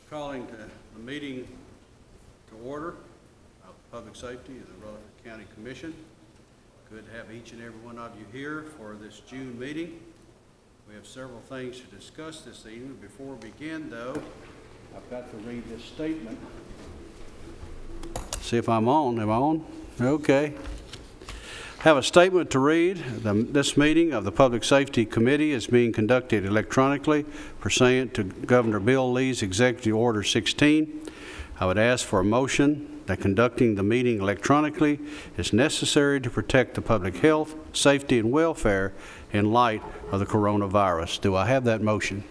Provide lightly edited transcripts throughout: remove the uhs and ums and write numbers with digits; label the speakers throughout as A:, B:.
A: Calling the meeting to order of Public Safety of the Rutherford County Commission. Good to have each and every one of you here for this June meeting. We have several things to discuss this evening. Before we begin, though, I've got to read this statement. See if I'm on. Am I on? Okay. Have a statement to read. This meeting of the Public Safety Committee is being conducted electronically pursuant to Governor Bill Lee's Executive Order 16. I would ask for a motion that conducting the meeting electronically is necessary to protect the public health, safety, and welfare in light of the coronavirus. Do I have that motion?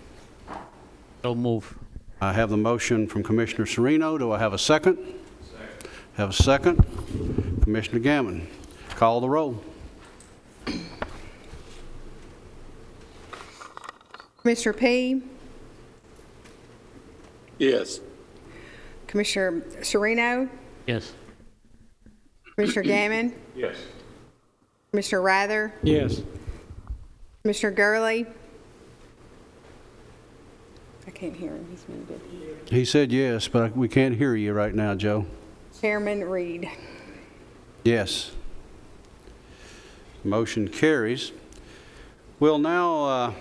B: So move.
A: I have the motion from Commissioner Serino. Do I have a second? Second. Have a second? Commissioner Gammon. Call the roll.
C: Commissioner P?
D: Yes.
C: Commissioner Serino?
B: Yes.
C: Commissioner Gammon?
D: Yes.
C: Commissioner Rather?
B: Yes.
C: Commissioner Gurley? I can't hear him. He's muted.
A: He said yes, but we can't hear you right now, Joe.
C: Chairman Reed?
A: Yes. Motion carries. We'll now,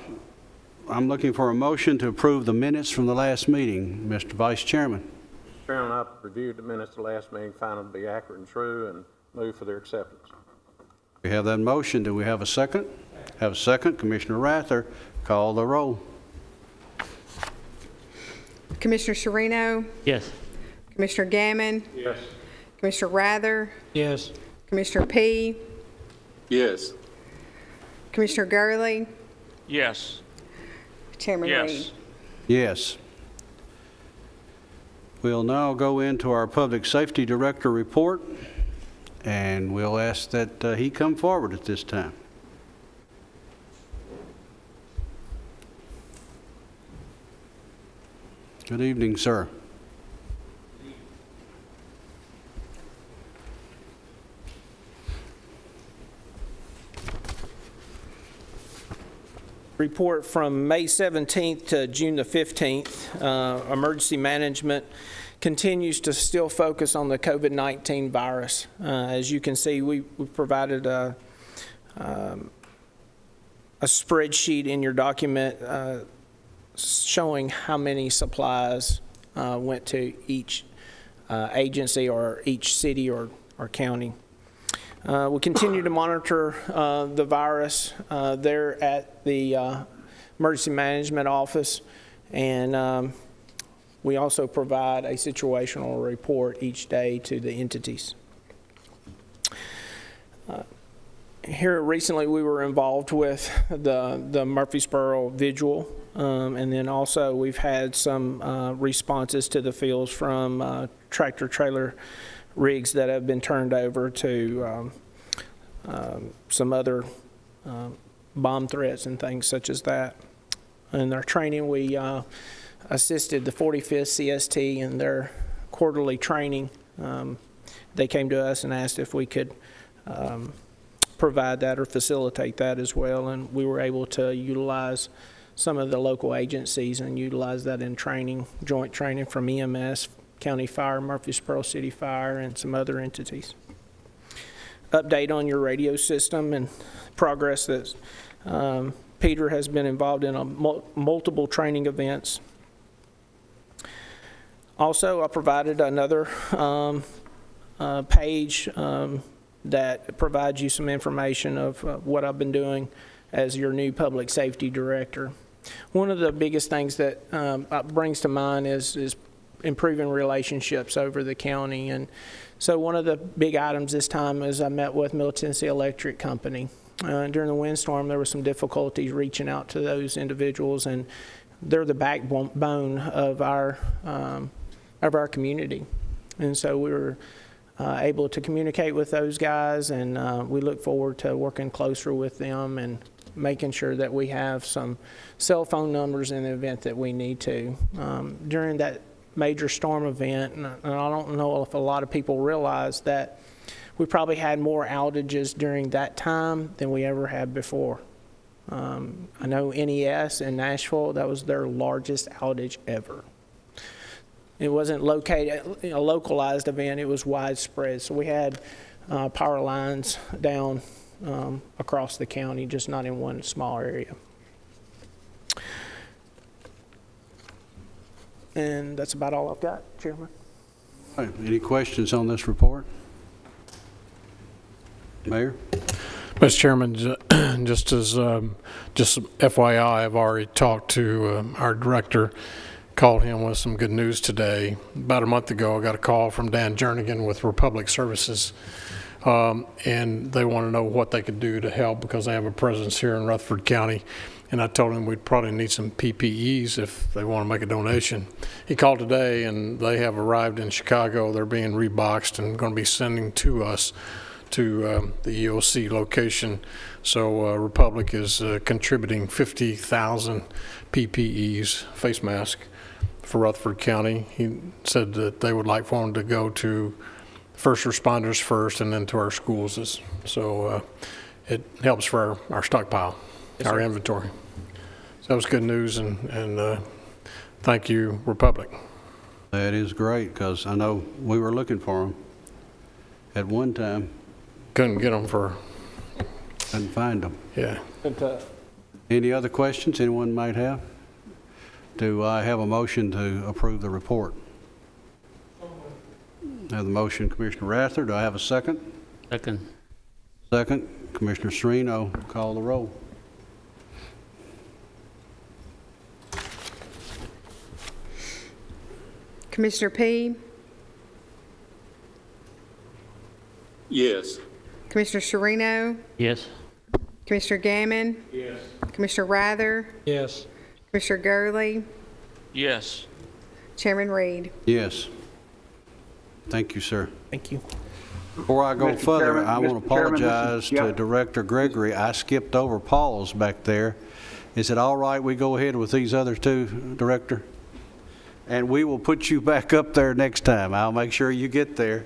A: I'm looking for a motion to approve the minutes from the last meeting. Mr. Vice Chairman.
D: Mr. Chairman, I've reviewed the minutes of the last meeting, found them to be accurate and true, and move for their acceptance.
A: We have that motion. Do we have a second? Have a second. Commissioner Rather, call the roll.
C: Commissioner Serino?
B: Yes.
C: Commissioner Gammon?
D: Yes.
C: Commissioner Rather?
B: Yes.
C: Commissioner P?
D: Yes.
C: Commissioner Gurley?
E: Yes.
C: Chairman Reed?
A: Yes. We'll now go into our Public Safety Director report, and we'll ask that he come forward at this time. Good evening, sir.
F: Report from May 17th to June the 15th. Emergency management continues to still focus on the COVID-19 virus. As you can see, we provided a spreadsheet in your document showing how many supplies went to each agency or each city or county. We continue to monitor the virus there at the Emergency Management Office, and we also provide a situational report each day to the entities. Here recently we were involved with the Murfreesboro Vigil, and then also we've had some responses to the fields from tractor trailer rigs that have been turned over to some other bomb threats and things such as that. In our training, we assisted the 45th CST in their quarterly training. They came to us and asked if we could provide that or facilitate that as well, and we were able to utilize some of the local agencies and utilize that in training, joint training from EMS, County Fire, Murfreesboro City Fire, and some other entities. Update on your radio system and progress that Peter has been involved in multiple training events. Also, I provided another page that provides you some information of what I've been doing as your new public safety director. One of the biggest things that brings to mind is improving relationships over the county. And so one of the big items this time is I met with Middle Tennessee Electric Company. During the windstorm, there were some difficulties reaching out to those individuals, and they're the backbone of our community. And so we were able to communicate with those guys, and we look forward to working closer with them and making sure that we have some cell phone numbers in the event that we need to. During that major storm event, and I don't know if a lot of people realize that we probably had more outages during that time than we ever had before. I know NES in Nashville, that was their largest outage ever. It wasn't located, a localized event, it was widespread. So we had power lines down across the county, just not in one small area. And that's about all I've got, Chairman.
A: All right, any questions on this report? Mayor?
E: Mr. Chairman, just FYI, I've already talked to our director, called him with some good news today. About a month ago, I got a call from Dan Jernigan with Republic Services, and they want to know what they could do to help because they have a presence here in Rutherford County. And I told him we'd probably need some PPEs if they want to make a donation. He called today, and they have arrived in Chicago. They're being reboxed and going to be sending to us to the EOC location. So Republic is contributing 50,000 PPEs, face mask, for Rutherford County. He said that they would like for them to go to first responders first and then to our schools. So it helps for our stockpile, yes, our inventory. So that was good news, and thank you, Republic.
A: That is great, because I know we were looking for them at one time.
E: Couldn't get them for...
A: Couldn't find them.
E: Yeah.
A: Any other questions anyone might have? Do I have a motion to approve the report? I have the motion, Commissioner Rather. Do I have a second?
B: Second.
A: Second. Commissioner Sereno, call the roll.
C: Commissioner P?
G: Yes.
C: Commissioner Sereno?
B: Yes.
C: Commissioner Gammon?
G: Yes.
C: Commissioner Rather?
G: Yes.
C: Commissioner Gurley?
B: Yes.
C: Chairman Reed?
A: Yes. Thank you, sir.
F: Thank you.
A: Before I go
H: Mr.
A: further,
H: Chairman,
A: I want to
H: Mr. Chairman,
A: apologize to Director Gregory. I skipped over Paul's back there. Is it all right we go ahead with these other two, Director? And we will put you back up there next time. I'll make sure you get there.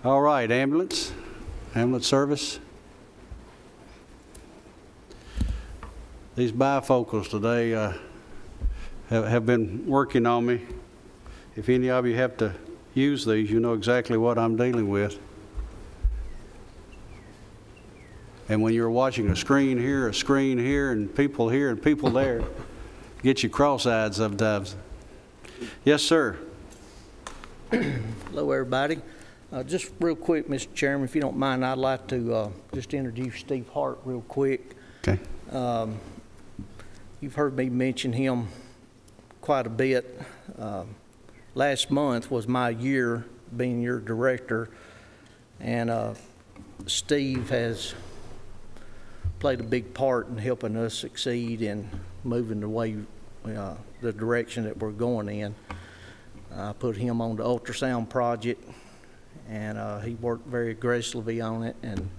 A: All right, ambulance service. These bifocals today have been working on me. If any of you have to use these, you know exactly what I'm dealing with. And when you're watching a screen here, and people here, and people there, get you cross-eyed sometimes. Yes, sir.
I: Hello, everybody. Just real quick, Mr. Chairman, if you don't mind, I'd like to just introduce Steve Hart real quick.
A: Okay.
I: You've heard me mention him quite a bit. Last month was my year being your director, and Steve has played a big part in helping us succeed in moving the way, the direction that we're going in. I put him on the ultrasound project, and he worked very aggressively on it and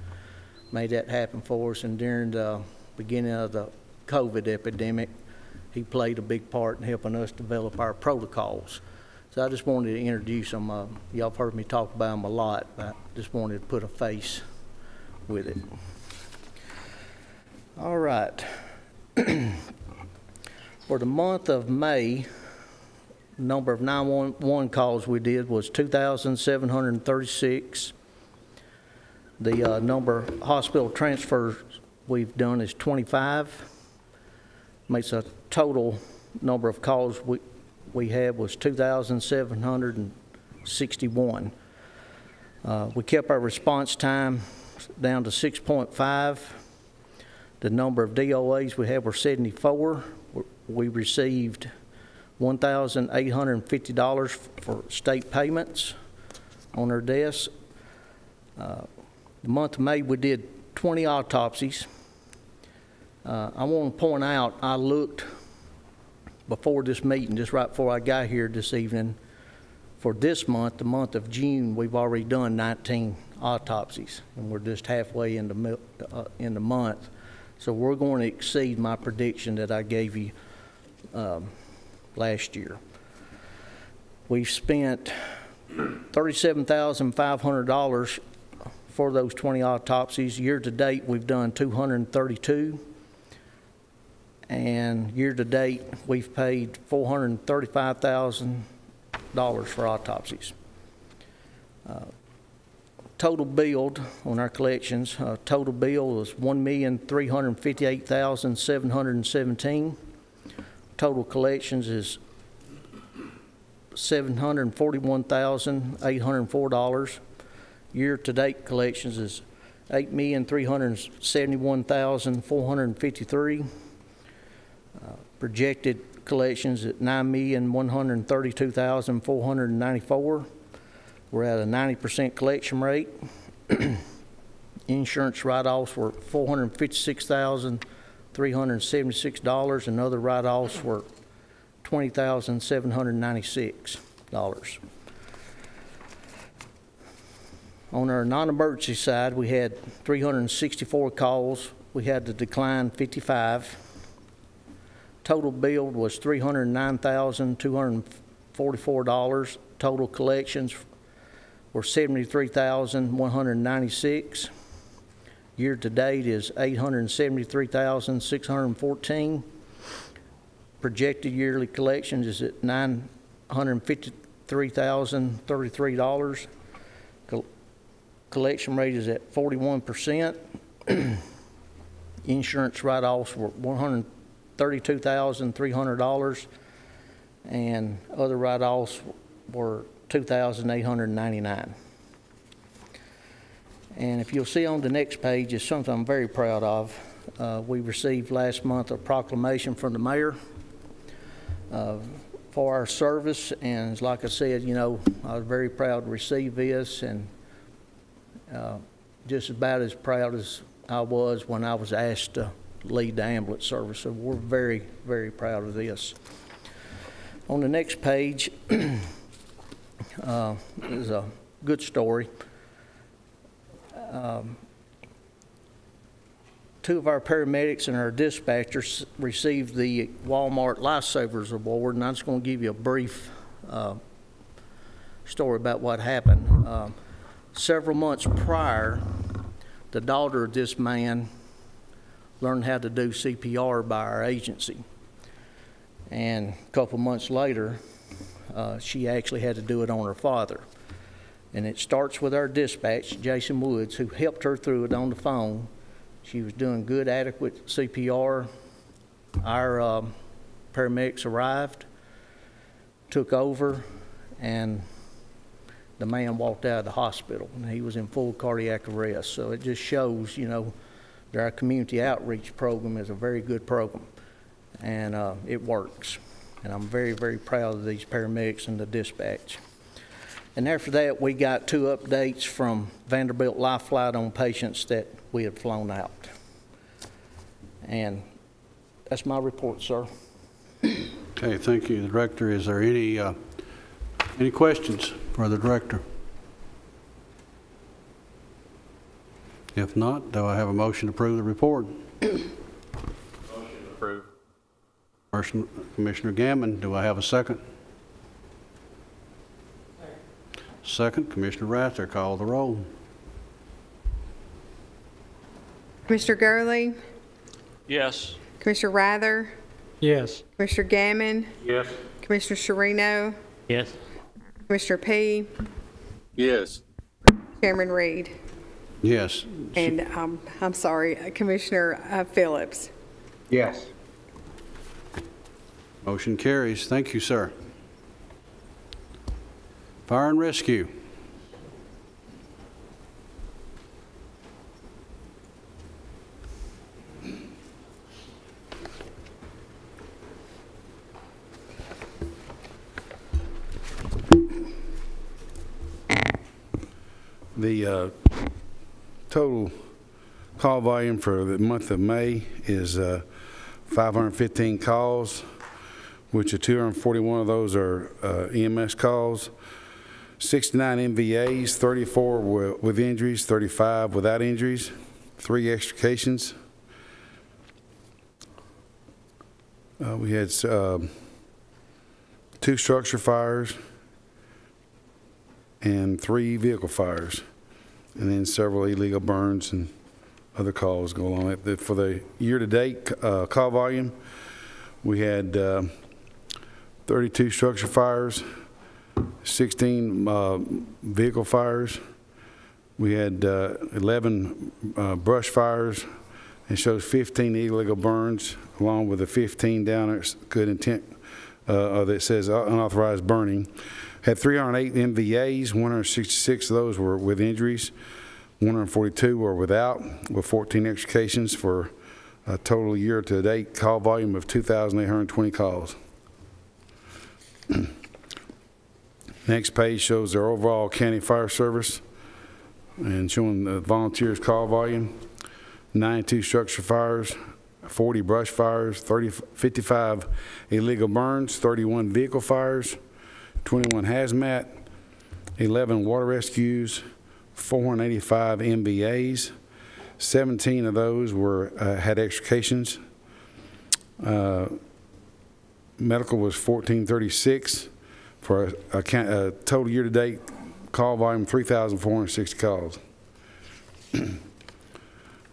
I: made that happen for us. And during the beginning of the COVID epidemic, he played a big part in helping us develop our protocols. So I just wanted to introduce him. Y'all have heard me talk about him a lot, but I just wanted to put a face with it. All right. For the month of May, the number of 911 calls we did was 2,736. The number of hospital transfers we've done is 25. Makes a total number of calls we had was 2,761. We kept our response time down to 6.5. The number of DOAs we had were 74. We received $1,850 for state payments on our desks. The month of May, we did 20 autopsies. I want to point out, I looked before this meeting, just right before I got here this evening, for this month, the month of June, we've already done 19 autopsies, and we're just halfway in the month. So we're going to exceed my prediction that I gave you last year. We've spent $37,500 for those 20 autopsies. Year to date, we've done 232. And year to date, we've paid $435,000 for autopsies. Total billed on our collections, total bill was $1,358,717. Total collections is $741,804. Year-to-date collections is $8,371,453. Projected collections at $9,132,494. We're at a 90% collection rate. Insurance write-offs were $456,376, and other write-offs were $20,796. On our non-emergency side, we had 364 calls. We had to decline 55. Total billed was $309,244. Total collections were $73,196. Year to date is $873,614. Projected yearly collections is at $953,033. Collection rate is at 41%. Insurance write-offs were $132,300, and other write-offs were $2,899. And if you'll see on the next page is something I'm very proud of. We received last month a proclamation from the mayor for our service, and like I said, you know, I was very proud to receive this, and just about as proud as I was when I was asked to lead the ambulance service. So we're very, very proud of this. On the next page is a good story. Two of our paramedics and our dispatchers received the Walmart Lifesavers Award, and I'm just going to give you a brief story about what happened. Several months prior, the daughter of this man learned how to do CPR by our agency. And a couple months later, she actually had to do it on her father. And it starts with our dispatch, Jason Woods, who helped her through it on the phone. She was doing good, adequate CPR. Our paramedics arrived, took over, and the man walked out of the hospital, and he was in full cardiac arrest. So it just shows, you know, that our community outreach program is a very good program, and it works. And I'm very, very proud of these paramedics and the dispatch. And after that, we got 2 updates from Vanderbilt Life Flight on patients that we had flown out. And that's my report, sir.
A: Okay, thank you, Director. Is there any questions for the Director? If not, do I have a motion to approve the report?
D: Motion approved.
A: Commissioner Gammon, do I have a second? Second, Commissioner Rather, call the roll.
C: Commissioner Gurley,
B: Yes.
C: Commissioner Rather,
B: Yes.
C: Commissioner Gammon,
D: Yes.
C: Commissioner Sherino,
B: Yes.
C: Commissioner P,
G: Yes.
C: Chairman Reed,
A: Yes.
C: and I'm sorry, Commissioner Phillips.
D: Yes.
A: Motion carries. Thank you, sir. Fire and Rescue.
H: The total call volume for the month of May is 515 calls, which are 241 of those are EMS calls, 69 MVAs, 34 with injuries, 35 without injuries, 3 extrications. We had 2 structure fires, and 3 vehicle fires, and then several illegal burns and other calls go along with it. For the year-to-date call volume, we had 32 structure fires, 16 vehicle fires. We had 11 brush fires. It shows 15 illegal burns, along with the 15 down there, good intent, that says unauthorized burning. Had 308 MVAs, 166 of those were with injuries, 142 were without, with 14 extrications for a total year-to-date call volume of 2,820 calls. Next page shows their overall county fire service and showing the volunteers call volume. 92 structure fires, 40 brush fires, 55 illegal burns, 31 vehicle fires, 21 hazmat, 11 water rescues, 485 MBAs. 17 of those were had extrications. Medical was 1436 for a total year-to-date call volume 3,460 calls.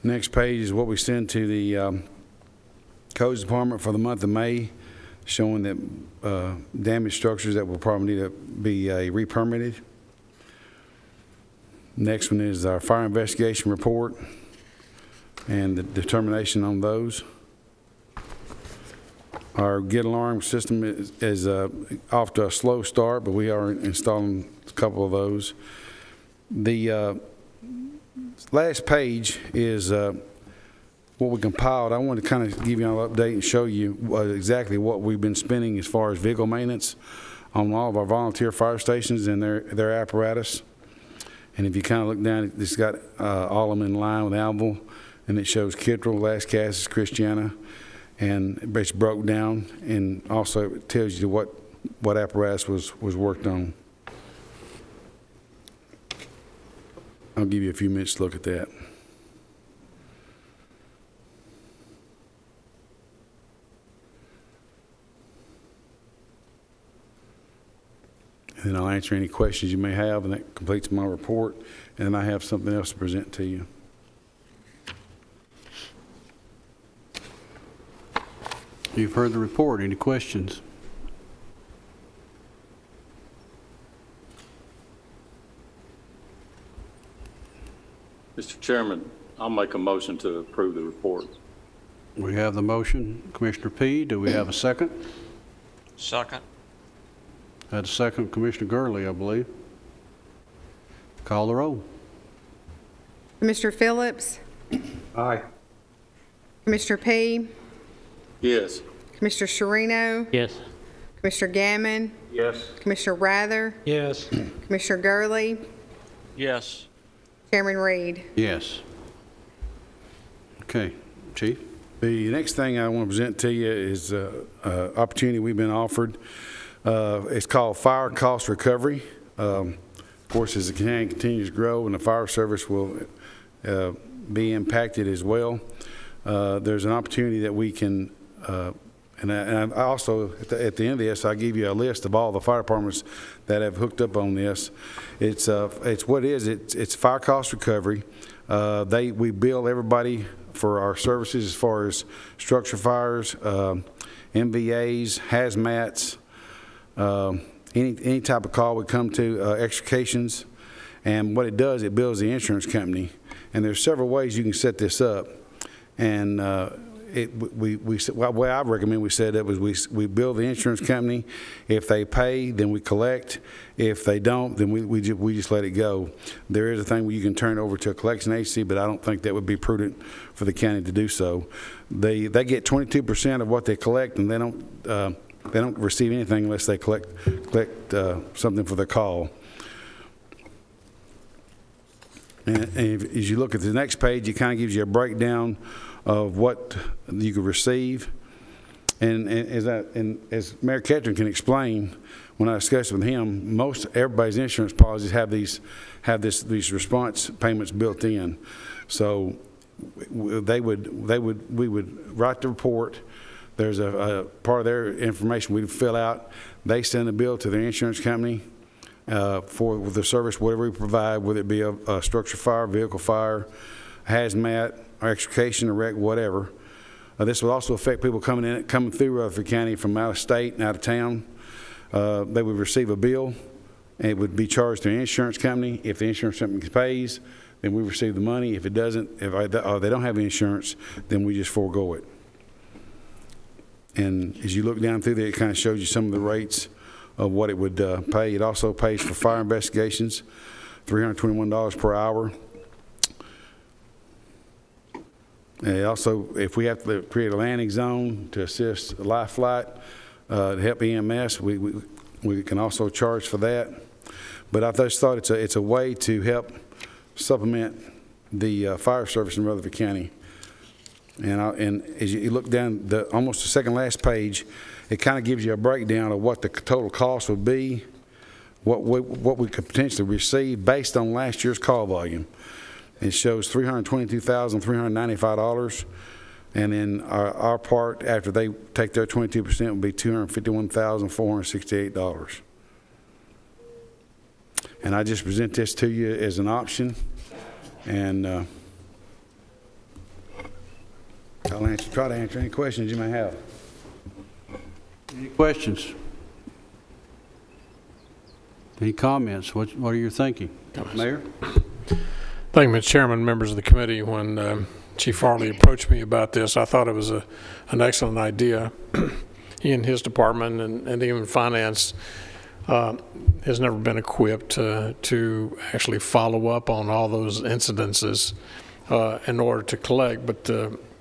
H: Next page is what we send to the Codes Department for the month of May, showing that damaged structures that will probably need to be re-permitted. Next one is our fire investigation report and the determination on those. Our get alarm system is off to a slow start, but we are installing a couple of those. The last page is what we compiled. I want to kind of give you an update and show you exactly what we've been spending as far as vehicle maintenance on all of our volunteer fire stations and their apparatus. And if you kind of look down, it's got all of them in line with Alville, and it shows Kittrell, Las Casas, Christiana, and it's broke down, and also it tells you what apparatus was worked on. I'll give you a few minutes to look at that. And then I'll answer any questions you may have, and that completes my report. And then I have something else to present to you.
A: You've heard the report. Any questions?
G: Mr. Chairman, I'll make a motion to approve the report.
A: We have the motion. Commissioner P., do we have a second?
B: Second.
A: Had a second, Commissioner Gurley, I believe. Call the roll.
C: Commissioner Phillips?
D: Aye.
C: Commissioner P.,
G: Yes.
C: Commissioner Sherino?
B: Yes.
C: Commissioner Gammon?
D: Yes.
C: Commissioner Rather?
B: Yes.
C: Commissioner Gurley?
B: Yes.
C: Chairman Reed?
A: Yes. Okay, Chief.
H: The next thing I want to present to you is an opportunity we've been offered. It's called Fire Cost Recovery. Of course, as the county continues to grow and the fire service will be impacted as well, there's an opportunity that we can, and I also, at the end of this, I'll give you a list of all the fire departments that have hooked up on this. It's what it is. It's fire cost recovery. We bill everybody for our services as far as structure fires, MVAs, hazmats, any type of call we come to, extrications. And what it does, it bills the insurance company. And there's several ways you can set this up. And the way I recommend we set it up is we bill the insurance company. If they pay, then we collect. If they don't, then we just let it go. There is a thing where you can turn it over to a collection agency, but I don't think that would be prudent for the county to do so. They get 22% of what they collect, and they don't receive anything unless they collect something for their call. And as you look at the next page, it kind of gives you a breakdown of what you could receive. And as Mayor Ketchum can explain, when I discussed with him, everybody's insurance policies have these response payments built in. So we would write the report. There's a part of their information we'd fill out. They send the bill to their insurance company, for the service, whatever we provide, whether it be a structure fire, vehicle fire, hazmat, or extrication, or wreck, whatever. This will also affect people coming through Rutherford County from out of state and out of town. They would receive a bill, and it would be charged to an insurance company. If the insurance company pays, then we receive the money. If it doesn't, if they don't have insurance, then we just forego it. And as you look down through there, it kind of shows you some of the rates of what it would pay. It also pays for fire investigations, $321 per hour. And also, if we have to create a landing zone to assist life flight, to help EMS, we can also charge for that. But I just thought it's a way to help supplement the fire service in Rutherford County. And as you look down almost the second last page, it kind of gives you a breakdown of what the total cost would be, what we could potentially receive based on last year's call volume. It shows $322,395, and then our part after they take their 22% would be $251,468. And I just present this to you as an option, and I'll try to answer any questions you may have.
A: Any questions? Any comments? What are you thinking? Mayor?
E: Thank you, Mr. Chairman, members of the committee. When Chief Farley approached me about this, I thought it was an excellent idea. He and his department and even finance has never been equipped to actually follow up on all those incidences in order to collect. But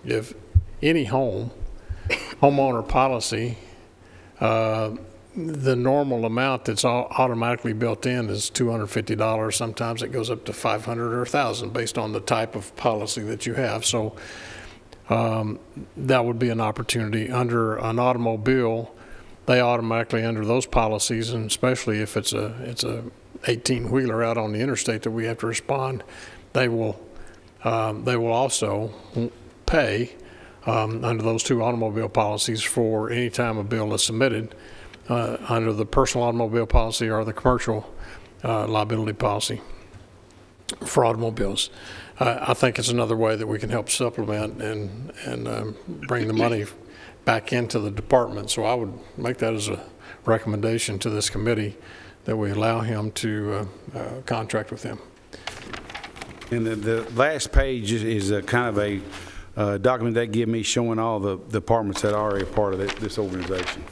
E: if any homeowner policy, the normal amount that's automatically built in is $250. Sometimes it goes up to $500 or $1,000 based on the type of policy that you have. So that would be an opportunity. Under an automobile, they automatically under those policies, and especially if it's a 18-wheeler out on the interstate that we have to respond, they will also pay under those two automobile policies for any time a bill is submitted. Under the personal automobile policy or the commercial liability policy for automobiles. I think it's another way that we can help supplement and bring the money back into the department. So I would make that as a recommendation to this committee that we allow him to contract with them.
H: And the last page is a kind of a document they give me showing all the departments that are already a part of this organization.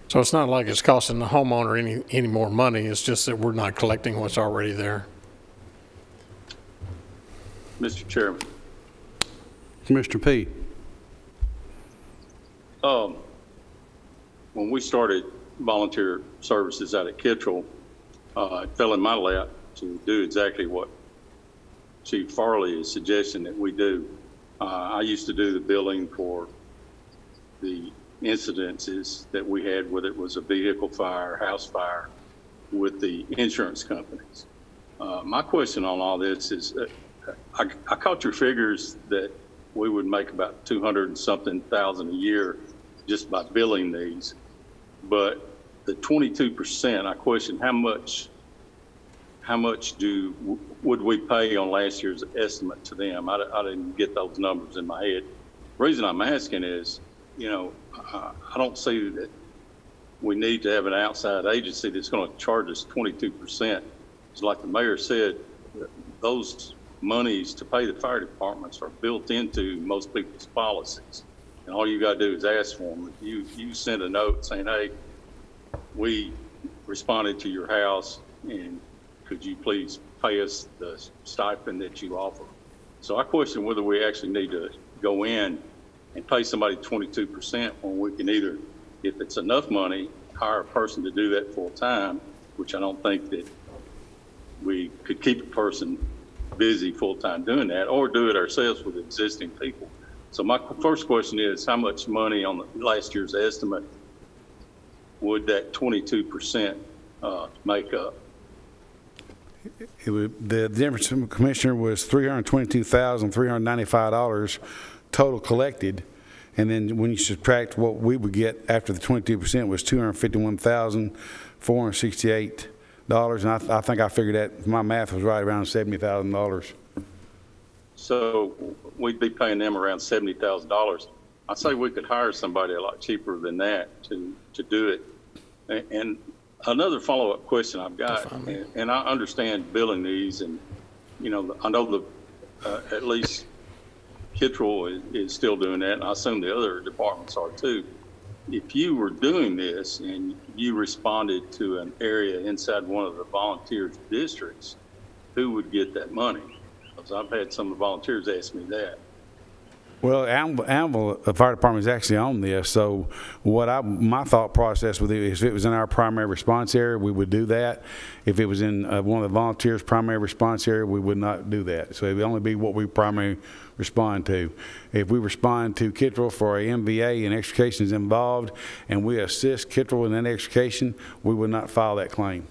E: So it's not like it's costing the homeowner any more money. It's just that we're not collecting what's already there.
G: Mr. Chairman.
A: Mr. P.
G: When we started volunteer services out at Kittrell, it fell in my lap to do exactly what Chief Farley is suggesting that we do. I used to do the billing for the incidences that we had, whether it was a vehicle fire, house fire, with the insurance companies. My question on all this is, I caught your figures that we would make about 200 and something thousand a year just by billing these, but the 22%, I question how much would we pay on last year's estimate to them? I didn't get those numbers in my head. The reason I'm asking is, you know, I don't see that we need to have an outside agency that's going to charge us 22%. It's like the mayor said, those monies to pay the fire departments are built into most people's policies. And all you got to do is ask for them. If you send a note saying, hey, we responded to your house, and could you please pay us the stipend that you offer? So I question whether we actually need to go in and pay somebody 22% when we can either, if it's enough money, hire a person to do that full time, which I don't think that we could keep a person busy full time doing that, or do it ourselves with existing people. So my first question is, how much money on the last year's estimate would that 22% make up?
H: The difference from the commissioner was $322,395 total collected, And then when you subtract what we would get after the 22% was $251,468. And I think I figured that my math was right around $70,000.
G: So we'd be paying them around $70,000. I'd say we could hire somebody a lot cheaper than that to do it. And another follow-up question I've got, and I understand billing these, and I know at least Kittrell is still doing that, and I assume the other departments are too. If you were doing this and you responded to an area inside one of the volunteers' districts, who would get that money? Because I've had some of the volunteers ask me that.
H: Well, Anvil Fire Department is actually on this, so my thought process with it is if it was in our primary response area, we would do that. If it was in one of the volunteers' primary response area, we would not do that. So it would only be what we primarily respond to. If we respond to Kittrell for a MVA and extrication is involved, and we assist Kittrell in that extrication, we would not file that claim.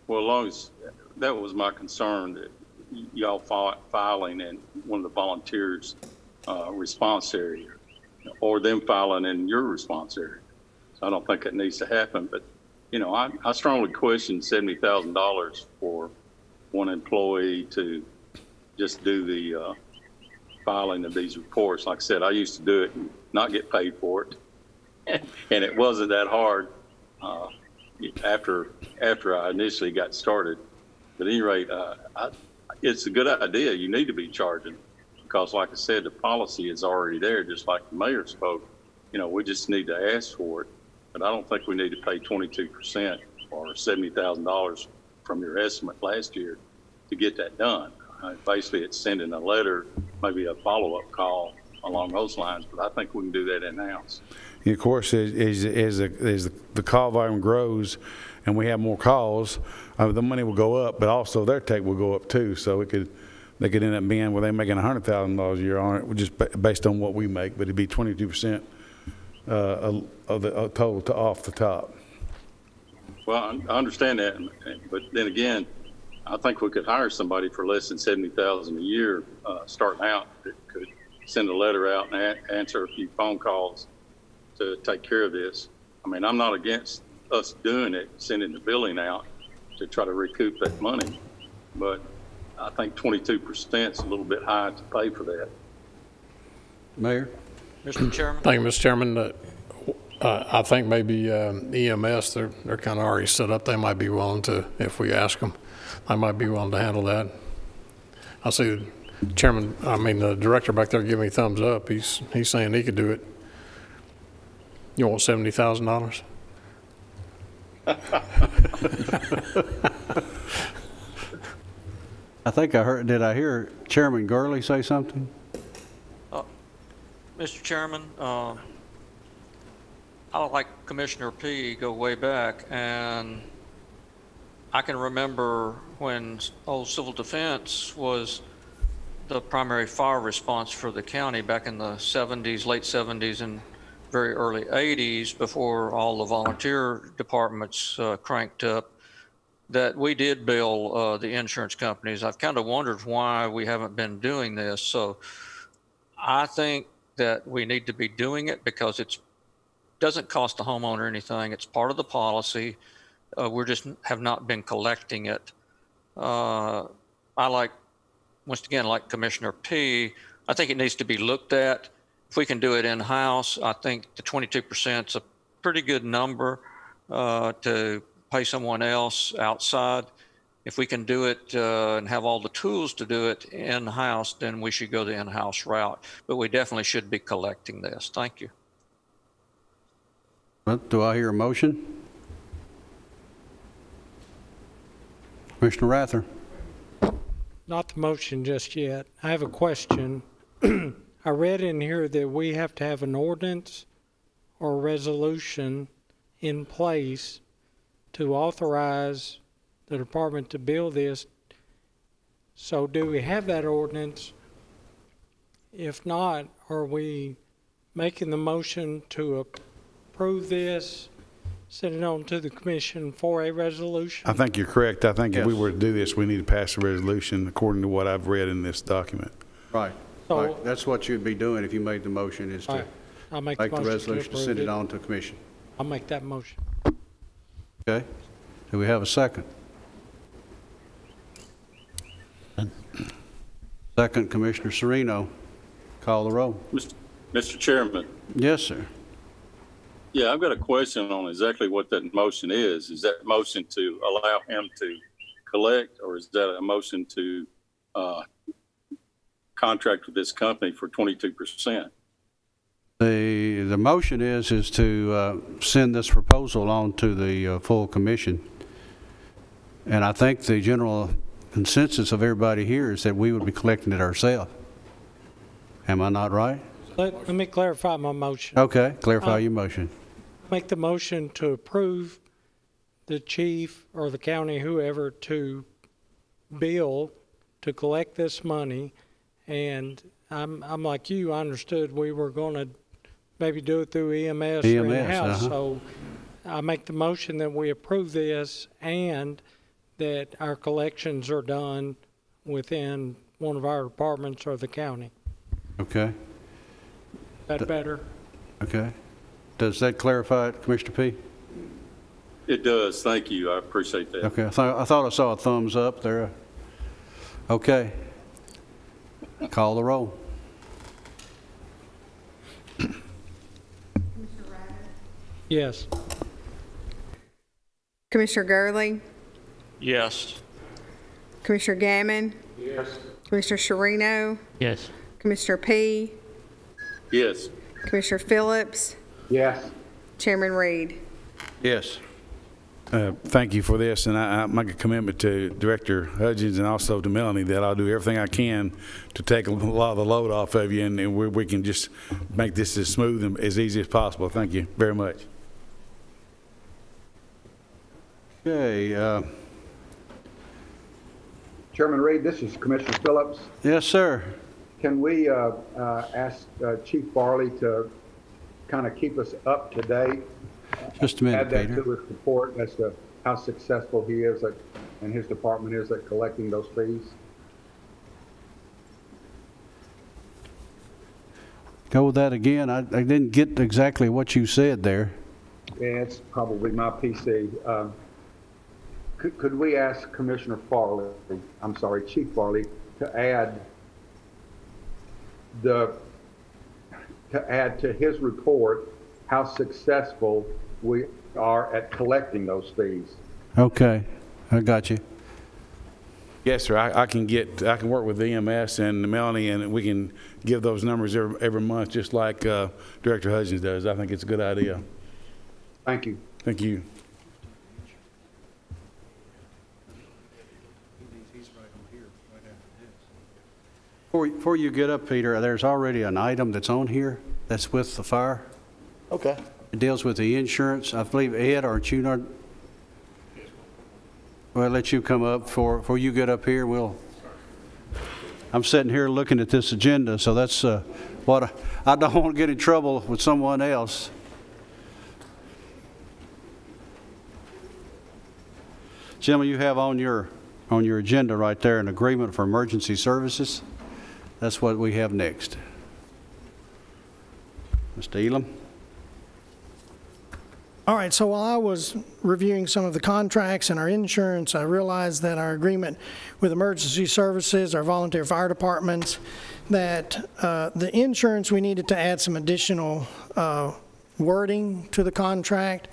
G: Well, as long as that was my concern, that y'all filing in one of the volunteers' response area, or them filing in your response area. So I don't think it needs to happen. But I strongly question $70,000 for one employee to just do the filing of these reports. Like I said, I used to do it and not get paid for it, and it wasn't that hard after I initially got started. But at any rate, it's a good idea. You need to be charging because, like I said, the policy is already there, just like the mayor spoke. We just need to ask for it. But I don't think we need to pay 22% or $70,000 from your estimate last year to get that done. Basically, it's sending a letter, maybe a follow-up call along those lines, but I think we can do that in-house.
H: And of course, as the call volume grows and we have more calls, the money will go up, but also their take will go up too. So they could end up being where they're making $100,000 a year on it, just based on what we make, but it'd be 22% of the total off the top.
G: Well, I understand that, but then again, I think we could hire somebody for less than $70,000 a year starting out that could send a letter out and answer a few phone calls to take care of this. I mean, I'm not against us doing it, sending the billing out to try to recoup that money, but I think 22% is a little bit high to pay for that.
A: Mayor?
B: Mr. Chairman?
E: Thank you, Mr. Chairman. I think maybe EMS, they're kind of already set up. They might be willing to, if we ask them, they might be willing to handle that. I see the director back there giving me thumbs up. He's saying he could do it. You want $70,000?
A: I think did I hear Chairman Gurley say something?
B: Mr. Chairman, I, like Commissioner P, go way back, and I can remember when old civil defense was the primary fire response for the county back in the 70s, late 70s, and very early 80s, before all the volunteer departments cranked up, that we did bill the insurance companies. I've kind of wondered why we haven't been doing this. So I think that we need to be doing it because it doesn't cost the homeowner anything. It's part of the policy. We just have not been collecting it. I once again, like Commissioner P, I think it needs to be looked at. If we can do it in-house, I think the 22% is a pretty good number to pay someone else outside. If we can do it and have all the tools to do it in-house, then we should go the in-house route. But we definitely should be collecting this. Thank you.
A: Do I hear a motion? Commissioner Rather.
J: Not the motion just yet. I have a question. I read in here that we have to have an ordinance or resolution in place to authorize the department to bill this. So do we have that ordinance? If not, are we making the motion to approve this, send it on to the commission for a resolution?
H: I think you're correct. I think
A: Yes.
H: if we were to do this, we need to pass a resolution according to what I've read in this document.
A: Right.
J: So,
A: Right, that's what you'd be doing if you made the motion, is
J: all
A: to
J: right, I'll make
A: make
J: the
A: the
J: motion
A: resolution to
J: approve
A: send it
J: it.
A: on to commission.
J: I'll make that motion.
A: Okay? Do we have a second? Second, Commissioner Sereno. Call the roll.
G: Mr. Chairman,
A: Yes, sir.
G: yeah, I've got a question on exactly what that motion is. Is that motion to allow him to collect, or is that a motion to contract with this company for 22%?
A: The motion is to send this proposal on to the full commission. And I think the general consensus of everybody here is that we would be collecting it ourselves. Am I not right?
J: Let me clarify my motion.
A: Okay, clarify your motion.
J: Make the motion to approve the chief or the county, whoever, to bill to collect this money. And I'm like you, I understood we were going to maybe do it through EMS or in-house. So I make the motion that we approve this and that our collections are done within one of our departments or the county.
A: Okay.
J: That better?
A: Okay. Does that clarify it, Commissioner P?
G: It does. Thank you. I appreciate that.
A: Okay. I thought I saw a thumbs up there. Okay. Call the roll.
J: Yes.
C: Commissioner Gurley,
B: Yes.
C: Commissioner Gammon,
D: Yes.
C: Commissioner Sereno,
K: Yes.
C: Commissioner P,
G: Yes.
C: Commissioner Phillips,
D: Yes.
C: Chairman Reed.
A: Yes.
H: Thank you for this, and I make a commitment to Director Hudgens and also to Melanie that I'll do everything I can to take a lot of the load off of you, and we can just make this as smooth and as easy as possible. Thank you very much.
A: Okay.
L: Chairman Reed, this is Commissioner Phillips.
A: Yes, sir.
L: Can we ask Chief Farley to kind of keep us up to date?
A: Just a minute,
L: Add that
A: Peter.
L: to his report as to how successful he is at, and his department is at collecting those fees.
A: Go with that again. I didn't get exactly what you said there.
L: Yeah, it's probably my PC. Could we ask Commissioner Farley, I'm sorry, Chief Farley, to add to his report how successful we are at collecting those fees?
A: Okay. I got you.
H: Yes, sir. I can work with EMS and Melanie, and we can give those numbers every month, just like Director Hudgens does. I think it's a good idea.
L: Thank you.
H: Thank you.
A: Before you get up, Peter, there's already an item that's on here that's with the fire.
K: Okay.
A: It deals with the insurance. I believe, Ed, aren't you not? Well, I'll let you come up before you get up here. I'm sitting here looking at this agenda, so that's what I don't want to get in trouble with someone else. Gentlemen, you have on your agenda right there an agreement for emergency services. That's what we have next. Mr. Elam.
M: All right, so while I was reviewing some of the contracts and our insurance, I realized that our agreement with emergency services, our volunteer fire departments, that the insurance, we needed to add some additional wording to the contract.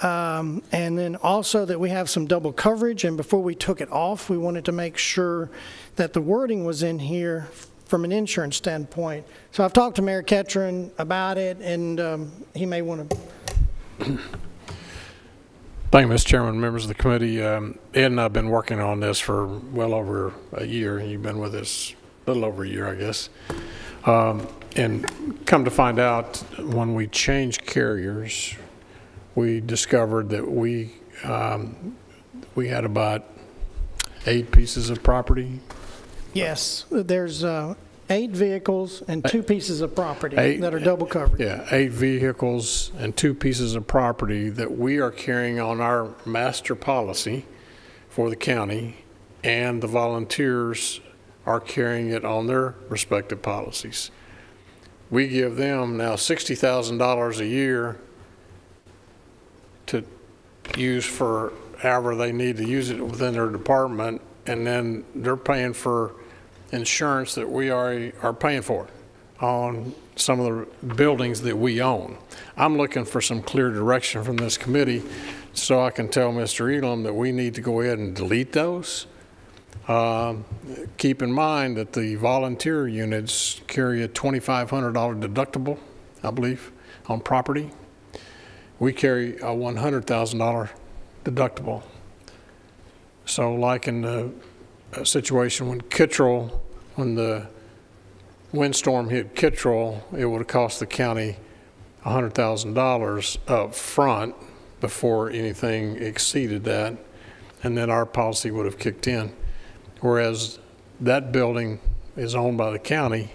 M: And then also that we have some double coverage, and before we took it off, we wanted to make sure that the wording was in here from an insurance standpoint. So I've talked to Mayor Ketron about it, and he may want to.
E: Thank you, Mr. Chairman, members of the committee. Ed and I have been working on this for well over a year. You've been with us a little over a year, I guess. And come to find out, when we changed carriers, we discovered that we had about 8 pieces of property.
M: Yes, there's 8 vehicles and 2 pieces of property that are double covered.
E: Yeah, 8 vehicles and 2 pieces of property that we are carrying on our master policy for the county, and the volunteers are carrying it on their respective policies. We give them now $60,000 a year to use for however they need to use it within their department, and then they're paying for insurance that we already are paying for on some of the buildings that we own. I'm looking for some clear direction from this committee so I can tell Mr. Elam that we need to go ahead and delete those. Keep in mind that the volunteer units carry a $2,500 deductible, I believe, on property. We carry a $100,000 deductible. So like in the situation when Kittrell, when the windstorm hit Kittrell, it would have cost the county $100,000 up front before anything exceeded that, and then our policy would have kicked in. Whereas that building is owned by the county,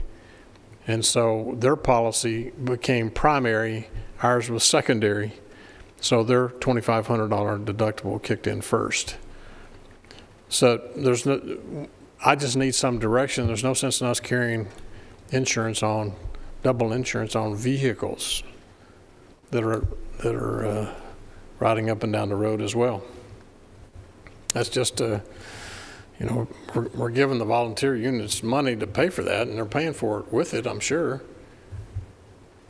E: and so their policy became primary, ours was secondary, so their $2,500 deductible kicked in first. So there's no, I just need some direction. There's no sense in us carrying insurance on, double insurance on vehicles that are riding up and down the road as well. That's just you know, we're giving the volunteer units money to pay for that, and they're paying for it with it, I'm sure.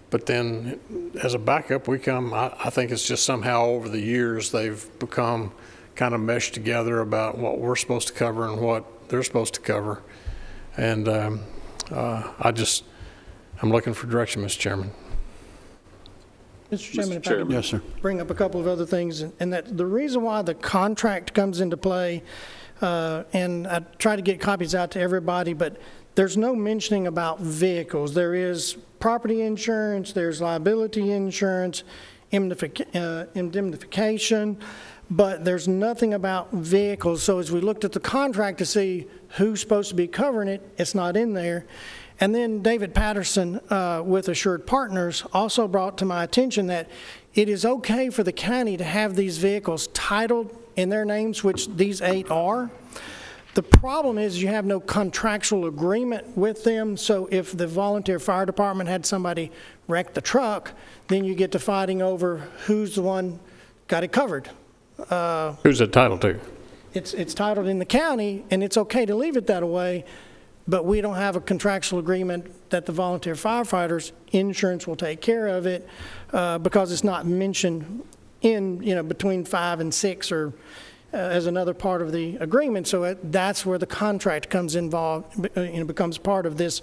E: But then as a backup, we come, I think it's just somehow over the years they've become kind of meshed together about what we're supposed to cover and what they're supposed to cover. And I'm looking for direction, Mr. Chairman.
M: Mr. Chairman, if I could
A: Yes, sir.
M: bring up a couple of other things, and that the reason why the contract comes into play, and I try to get copies out to everybody, but there's no mentioning about vehicles. There is property insurance, there's liability insurance, indemnification, but there's nothing about vehicles. So as we looked at the contract to see who's supposed to be covering it, it's not in there. And then David Patterson with Assured Partners also brought to my attention that it is okay for the county to have these vehicles titled in their names, which these 8 are. The problem is you have no contractual agreement with them, so if the volunteer fire department had somebody wreck the truck, then you get to fighting over who's the one got it covered.
E: Who's it titled to?
M: It's titled in the county, and it's okay to leave it that way, but we don't have a contractual agreement that the volunteer firefighters insurance will take care of it because it's not mentioned in, you know, between 5 and 6 or as another part of the agreement. So that's where the contract comes involved, you know, becomes part of this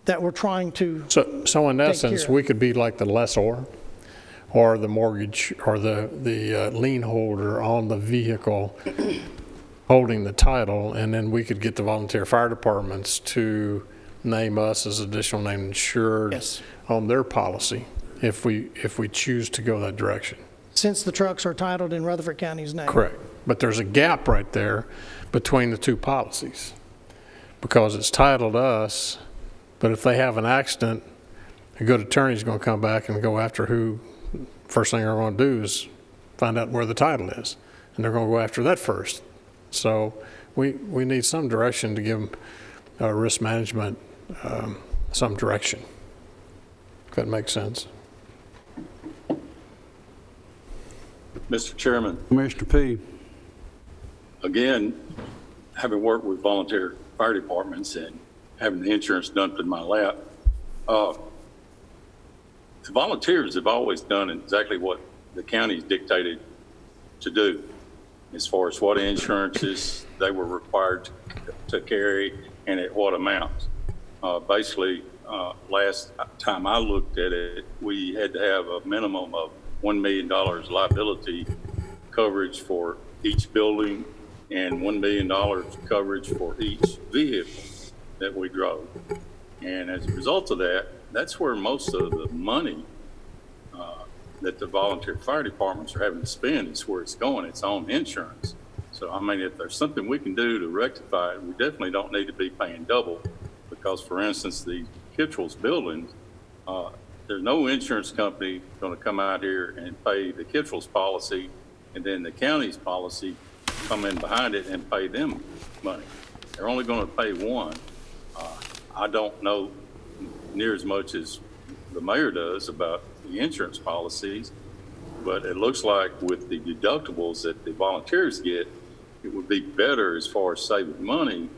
M: that we're trying to.
E: So in essence, we could be like the lessor or the mortgage or the lien holder on the vehicle holding the title, and then we could get the volunteer fire departments to name us as additional named insured on their policy if we choose to go that direction.
M: Since the trucks are titled in Rutherford County's name.
E: Correct. But there's a gap right there between the two policies because it's titled us, but if they have an accident, a good attorney is going to come back and go after who. First thing they're going to do is find out where the title is, and they're going to go after that first. So we need some direction to give risk management some direction, if that makes sense.
G: Mr. Chairman.
A: Commissioner P.
G: Again, having worked with volunteer fire departments and having the insurance dumped in my lap, the volunteers have always done exactly what the county's dictated to do as far as what insurances they were required to carry and at what amounts. Basically, last time I looked at it, we had to have a minimum of $1 million liability coverage for each building and $1 million coverage for each vehicle that we drove. And as a result of that, that's where most of the money that the volunteer fire departments are having to spend is where it's going. It's on insurance. So, I mean, if there's something we can do to rectify it, we definitely don't need to be paying double because, for instance, the Kittrell's buildings, there's no insurance company going to come out here and pay the Kittrell's policy and then the county's policy come in behind it and pay them money. they're only going to pay one. I don't know near as much as the mayor does about the insurance policies, but it looks like with the deductibles that the volunteers get, it would be better as far as saving money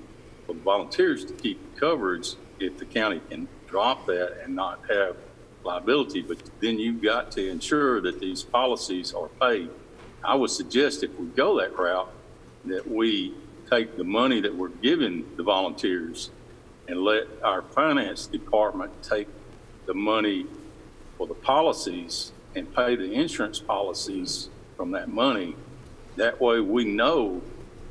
G: for the volunteers to keep coverage if the county can drop that and not have liability. But then you've got to ensure that these policies are paid. I would suggest if we go that route, that we take the money that we're giving the volunteers and let our finance department take the money for the policies and pay the insurance policies from that money. That way we know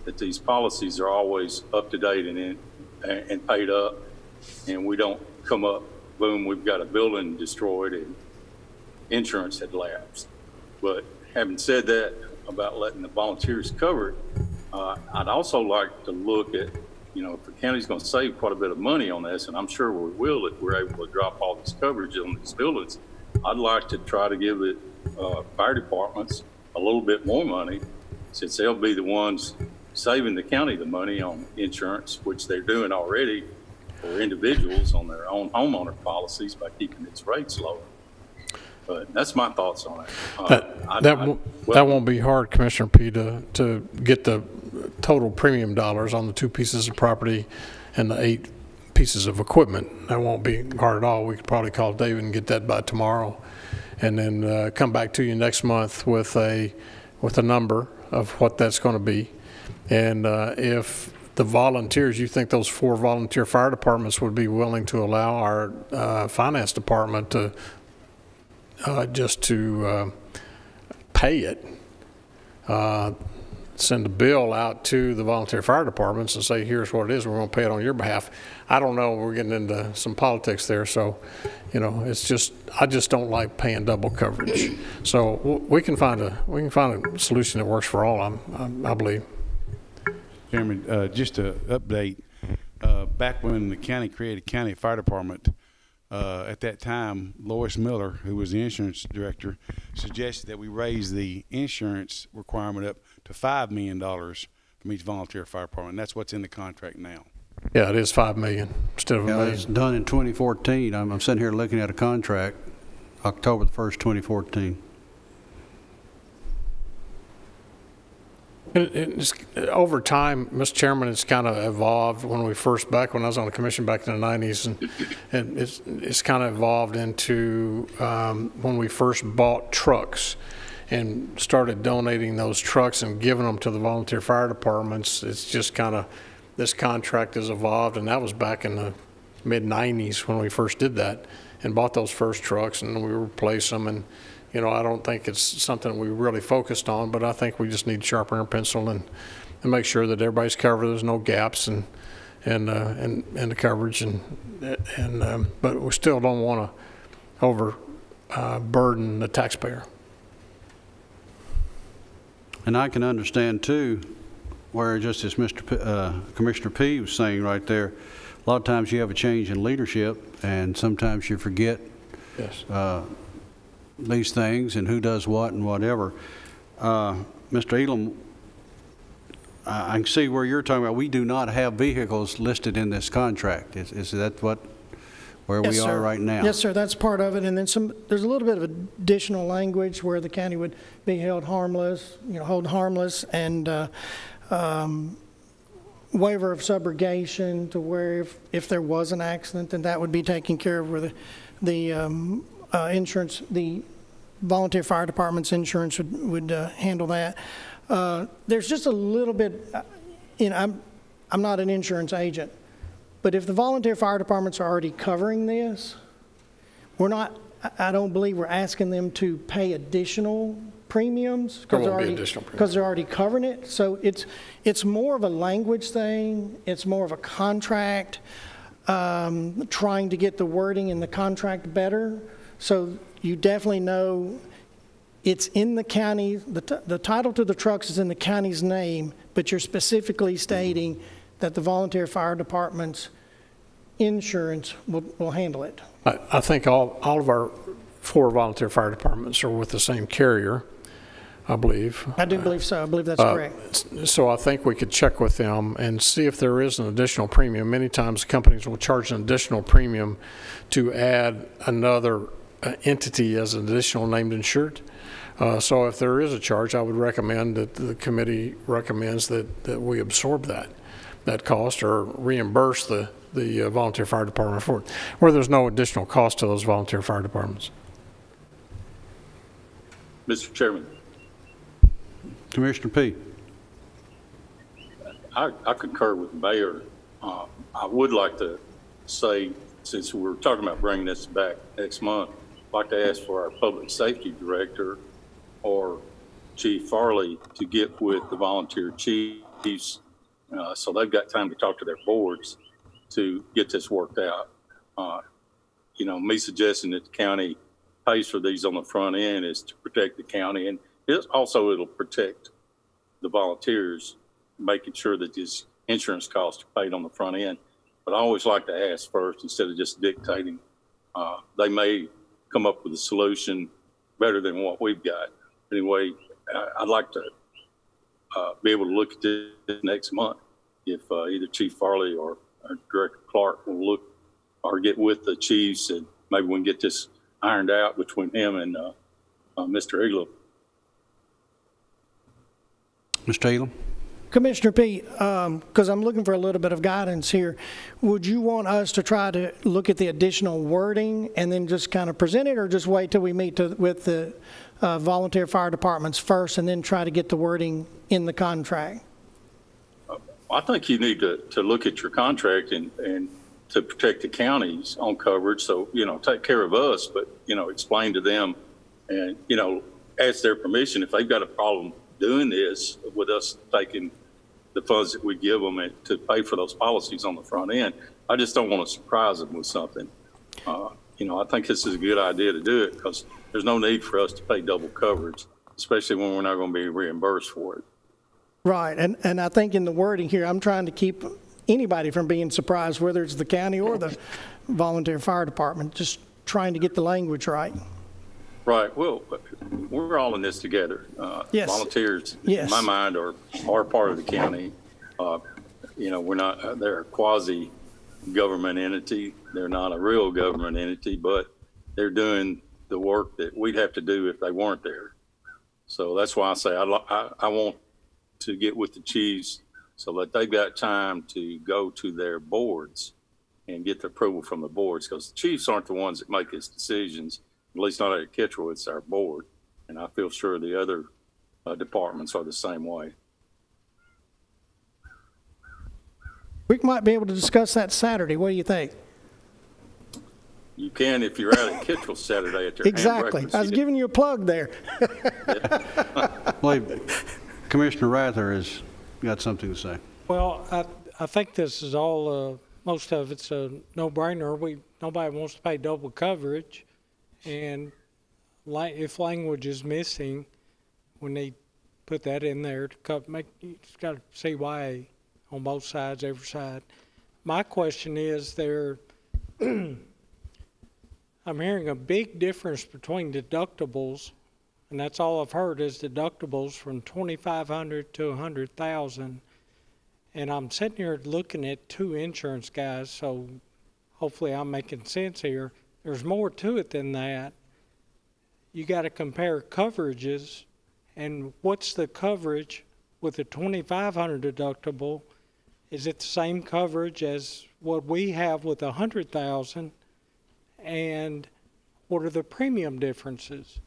G: that these policies are always up to date and paid up, and we don't come up, boom, we've got a building destroyed and insurance had lapsed. But having said that about letting the volunteers cover it, I'd also like to look at, if the county's going to save quite a bit of money on this, and I'm sure we will if we're able to drop all this coverage on these buildings, I'd like to try to give the fire departments a little bit more money, since they'll be the ones saving the county the money on insurance, which they're doing already for individuals on their own homeowner policies by keeping its rates lower. But that's my thoughts on it.
E: That won't be hard, Commissioner P, to get the total premium dollars on the 2 pieces of property and the 8 pieces of equipment. That won't be hard at all. We could probably call David and get that by tomorrow, and then come back to you next month with a number of what that's going to be. And if the volunteers, you think those 4 volunteer fire departments would be willing to allow our finance department to just to pay it, send a bill out to the volunteer fire departments and say, here's what it is, we're going to pay it on your behalf. I don't know, we're getting into some politics there, so it's just, I just don't like paying double coverage. So we can find a solution that works for all, I believe.
H: Chairman, just to update, back when the county created county fire department, at that time, Lois Miller, who was the insurance director, suggested that we raise the insurance requirement up to $5 million from each volunteer fire department. And that's what's in the contract now.
E: Yeah, it is $5 million instead of $1 million.
A: It's done in 2014. I'm sitting here looking at a contract, October the 1st, 2014.
E: It's, over time, Mr. Chairman, it's kind of evolved. When I was on the commission back in the 90s, and it's kind of evolved into when we first bought trucks and started donating those trucks and giving them to the volunteer fire departments. It's just kind of, this contract has evolved, and that was back in the mid-90s when we first did that and bought those first trucks, and we replaced them. And I don't think it's something we really focused on, but I think we just need to sharpen our pencil and make sure that everybody's covered. There's no gaps in the coverage, but we still don't want to burden the taxpayer.
A: And I can understand too, where just as Commissioner P was saying right there, a lot of times you have a change in leadership, and sometimes you forget.
E: Yes.
A: These things and who does what and whatever. Mr. Elam, I can see where you're talking about. We do not have vehicles listed in this contract. Is that where
M: Yes,
A: we
M: sir.
A: are right now?
M: Yes, sir. That's part of it. And then there's a little bit of additional language where the county would be held harmless, hold harmless, and waiver of subrogation to where if there was an accident, then that would be taken care of with the insurance, the volunteer fire department's insurance would handle that. There's just a little bit, I'm not an insurance agent, but if the volunteer fire departments are already covering this, I don't believe we're asking them to pay additional premiums because they're already covering it. So it's more of a language thing. It's more of a contract, trying to get the wording in the contract better. So you definitely know it's in the county, the title to the trucks is in the county's name, but you're specifically stating that the volunteer fire department's insurance will handle it.
E: I think all of our 4 volunteer fire departments are with the same carrier. I believe.
M: I do believe so. I believe that's correct.
E: So I think we could check with them and see if there is an additional premium. Many times companies will charge an additional premium to add another entity as an additional named insured. So if there is a charge, I would recommend that the committee recommends that we absorb that cost or reimburse the volunteer fire department for it, where there's no additional cost to those volunteer fire departments.
G: Mr. Chairman.
A: Commissioner P.
G: I concur with the mayor. I would like to say, since we're talking about bringing this back next month, I'd like to ask for our public safety director or Chief Farley to get with the volunteer chiefs so they've got time to talk to their boards to get this worked out. You know, me suggesting that the county pays for these on the front end is to protect the county, and it'll protect the volunteers, making sure that these insurance costs are paid on the front end. But I always like to ask first instead of just dictating. They may come up with a solution better than what we've got. Anyway, I'd like to be able to look at this next month if either Chief Farley or Director Clark will look or get with the chiefs, and maybe we can get this ironed out between him and Mr. Elam.
A: Mr. Elam?
M: Commissioner P., because I'm looking for a little bit of guidance here, would you want us to try to look at the additional wording and then just kind of present it, or just wait till we meet with the volunteer fire departments first and then try to get the wording in the contract?
G: I think you need to look at your contract and to protect the counties on coverage. So, you know, take care of us, but, you know, explain to them and, you know, ask their permission if they've got a problem doing this with us taking the funds that we give them to pay for those policies on the front end. I just don't want to surprise them with something. You know, I think this is a good idea to do it because there's no need for us to pay double coverage, especially when we're not going to be reimbursed for it.
M: Right, and I think in the wording here, I'm trying to keep anybody from being surprised, whether it's the county or the volunteer fire department, just trying to get the language right.
G: Right. Well, we're all in this together.
M: Yes.
G: Volunteers,
M: yes,
G: in my mind, are part of the county. You know, we're not. They're a quasi-government entity. They're not a real government entity, but they're doing the work that we'd have to do if they weren't there. So that's why I say I want to get with the chiefs so that they've got time to go to their boards and get the approval from the boards, because the chiefs aren't the ones that make these decisions. At least not at Kittrell, it's our board. And I feel sure the other departments are the same way.
M: We might be able to discuss that Saturday. What do you think?
G: You can if you're out at Kittrell Saturday at their
M: exactly. I was giving you a plug there.
A: I believe Commissioner Rather has got something to say.
J: Well, I think this is all, most of it's a no-brainer. Nobody wants to pay double coverage. And if language is missing, we need to put that in there to it's got to see why on both sides, every side. My question is I'm hearing a big difference between deductibles, and that's all I've heard is deductibles from $2,500 to $100,000. And I'm sitting here looking at two insurance guys, so hopefully I'm making sense here. There's more to it than that. You got to compare coverages, and what's the coverage with a $2,500 deductible? Is it the same coverage as what we have with $100,000? And what are the premium differences?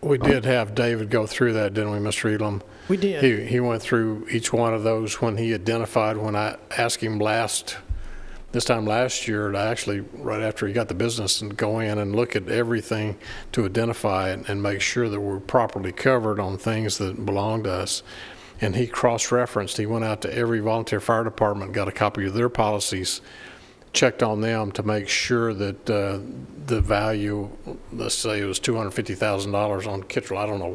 E: We did have David go through that, didn't we, Mr. Elam?
M: We did.
E: He went through each one of those when he identified, when I asked him this time last year, to actually, right after he got the business, and go in and look at everything to identify it and make sure that we're properly covered on things that belong to us. And he cross-referenced. He went out to every volunteer fire department, got a copy of their policies, checked on them to make sure that the value, let's say it was $250,000 on Kittrell. I don't know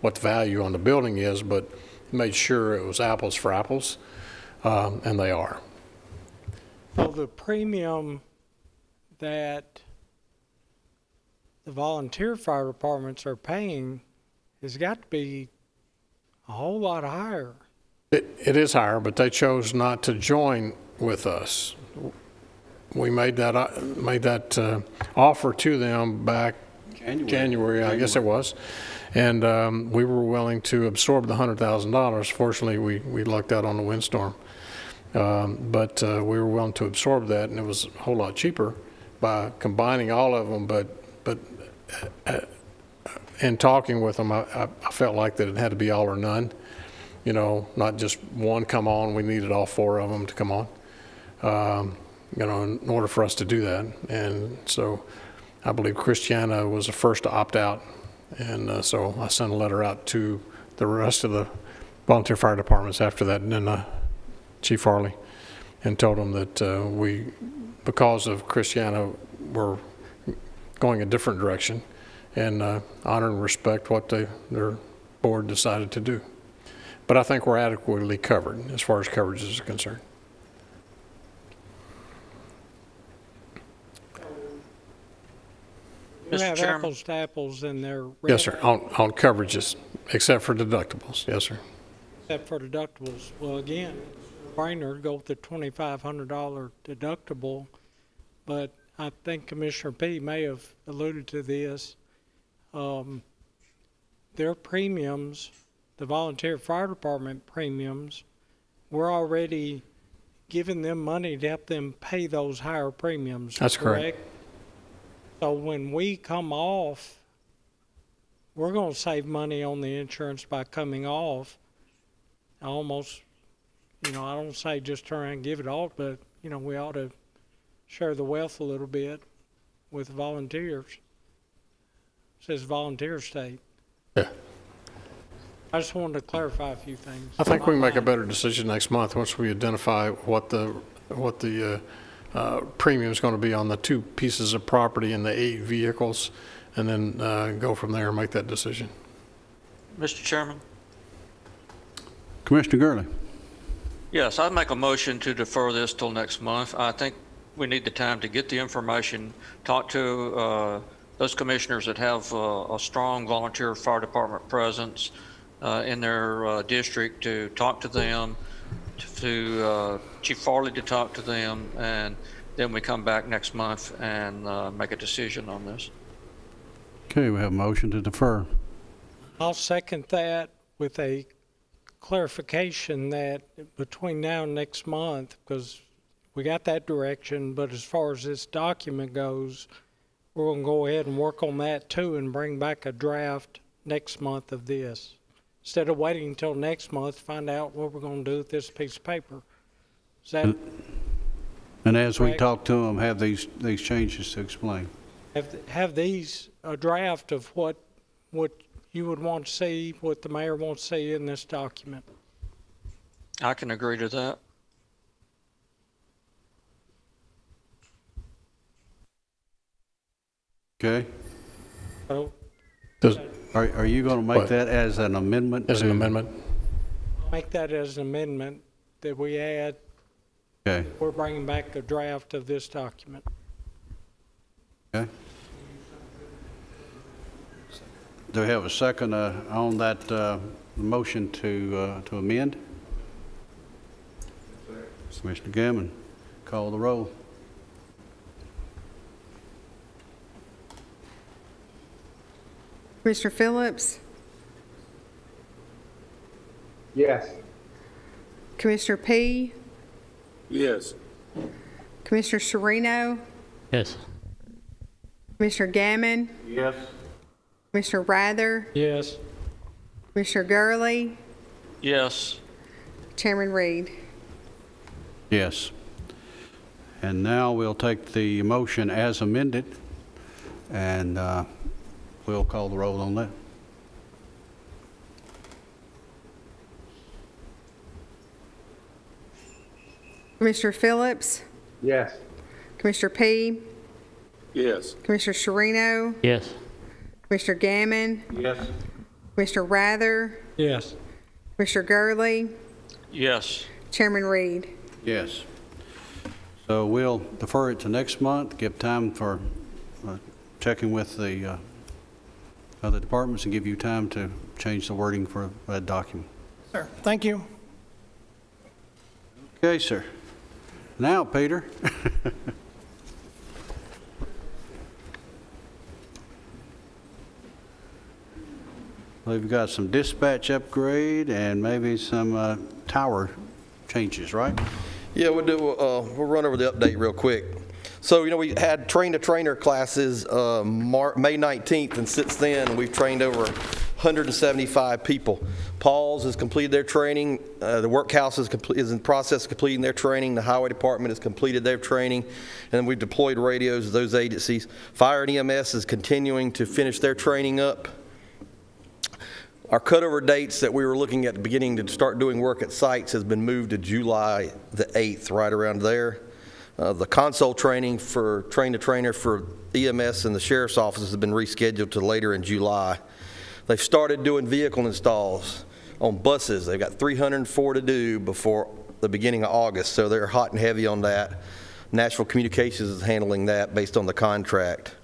E: what the value on the building is, but made sure it was apples for apples, and they are.
J: So the premium that the volunteer fire departments are paying has got to be a whole lot higher.
E: It is higher, but they chose not to join with us. We made that offer to them back January, I guess it was, and we were willing to absorb the $100,000. Fortunately, we lucked out on the windstorm, but we were willing to absorb that, and it was a whole lot cheaper by combining all of them. But in talking with them, I felt like that it had to be all or none. You know, not just one come on. We needed all 4 of them to come on. You know, in order for us to do that. And so I believe Christiana was the first to opt out. And so I sent a letter out to the rest of the volunteer fire departments after that, and then Chief Farley, and told them that because of Christiana, we're going a different direction, and honor and respect what their board decided to do. But I think we're adequately covered as far as coverage is concerned.
J: You
B: Mr.
J: have
B: Chairman.
J: apples to apples in there.
E: Yes, sir, on coverages, except for deductibles. Yes, sir.
J: Except for deductibles. Well, again, brainer, go with the $2,500 deductible, but I think Commissioner P may have alluded to this. Their premiums, the volunteer fire department premiums, we're already giving them money to help them pay those higher premiums.
E: That's correct.
J: So when we come off, we're going to save money on the insurance by coming off. Almost, you know, I don't say just turn around and give it all, but, you know, we ought to share the wealth a little bit with volunteers. It says volunteer state.
E: Yeah.
J: I just wanted to clarify a few things.
E: I think we can make a better decision next month once we identify what the premium is going to be on the 2 pieces of property and the 8 vehicles, and then go from there and make that decision.
B: Mr. Chairman?
A: Commissioner Gurley.
B: Yes, I'd make a motion to defer this till next month. I think we need the time to get the information, talk to those commissioners that have a strong volunteer fire department presence in their district, to talk to them, to Chief Farley to talk to them, and then we come back next month and make a decision on this.
A: Okay, we have a motion to defer.
J: I'll second that with a clarification that between now and next month, because we got that direction, but as far as this document goes, we're going to go ahead and work on that too and bring back a draft next month of this. Instead of waiting until next month to find out what we're going to do with this piece of paper. Is that
A: And as we
J: correct?
A: talk to them, have these changes to explain.
J: Have these a draft of what you would want to see, what the mayor wants to see in this document?
B: I can agree to that.
A: Okay.
J: So
A: Are you going to make
E: What?
A: that as an amendment?
E: As an amendment?
J: make that as an amendment that we add,
A: Okay.
J: we're bringing back a draft of this document.
A: Okay. Do we have a second on that motion to amend? Commissioner Gammon, call the roll.
C: Commissioner Phillips,
L: Yes.
C: Commissioner P,
G: Yes.
C: Commissioner Sherino,
K: Yes.
C: Commissioner Gammon,
D: Yes.
C: Commissioner Rather,
J: Yes.
C: Commissioner Gurley,
B: Yes.
C: Chairman Reed.
A: Yes. And now we'll take the motion as amended, and we'll call the roll on that.
C: Commissioner Phillips,
L: Yes.
C: Commissioner P,
G: Yes.
C: Commissioner Sherino,
K: Yes.
C: Commissioner Gammon,
D: Yes.
C: Commissioner Rather,
J: Yes.
C: Commissioner Gurley,
B: Yes.
C: Chairman Reed.
A: Yes. So we'll defer it to next month, give time for checking with the other departments, and give you time to change the wording for that document.
M: Sir, thank you.
A: Okay, sir. Now, Peter. We've got some dispatch upgrade and maybe some tower changes, right?
K: Yeah, we'll run over the update real quick. So, you know, we had train-to-trainer classes May 19th, and since then we've trained over 175 people. Paul's has completed their training. The workhouse is in the process of completing their training. The highway department has completed their training, and we've deployed radios to those agencies. Fire and EMS is continuing to finish their training up. Our cutover dates that we were looking at the beginning to start doing work at sites has been moved to July the 8th, right around there. The console training for train-to-trainer for EMS and the sheriff's office has been rescheduled to later in July. They've started doing vehicle installs on buses. They've got 304 to do before the beginning of August, so they're hot and heavy on that. Nashville Communications is handling that based on the contract.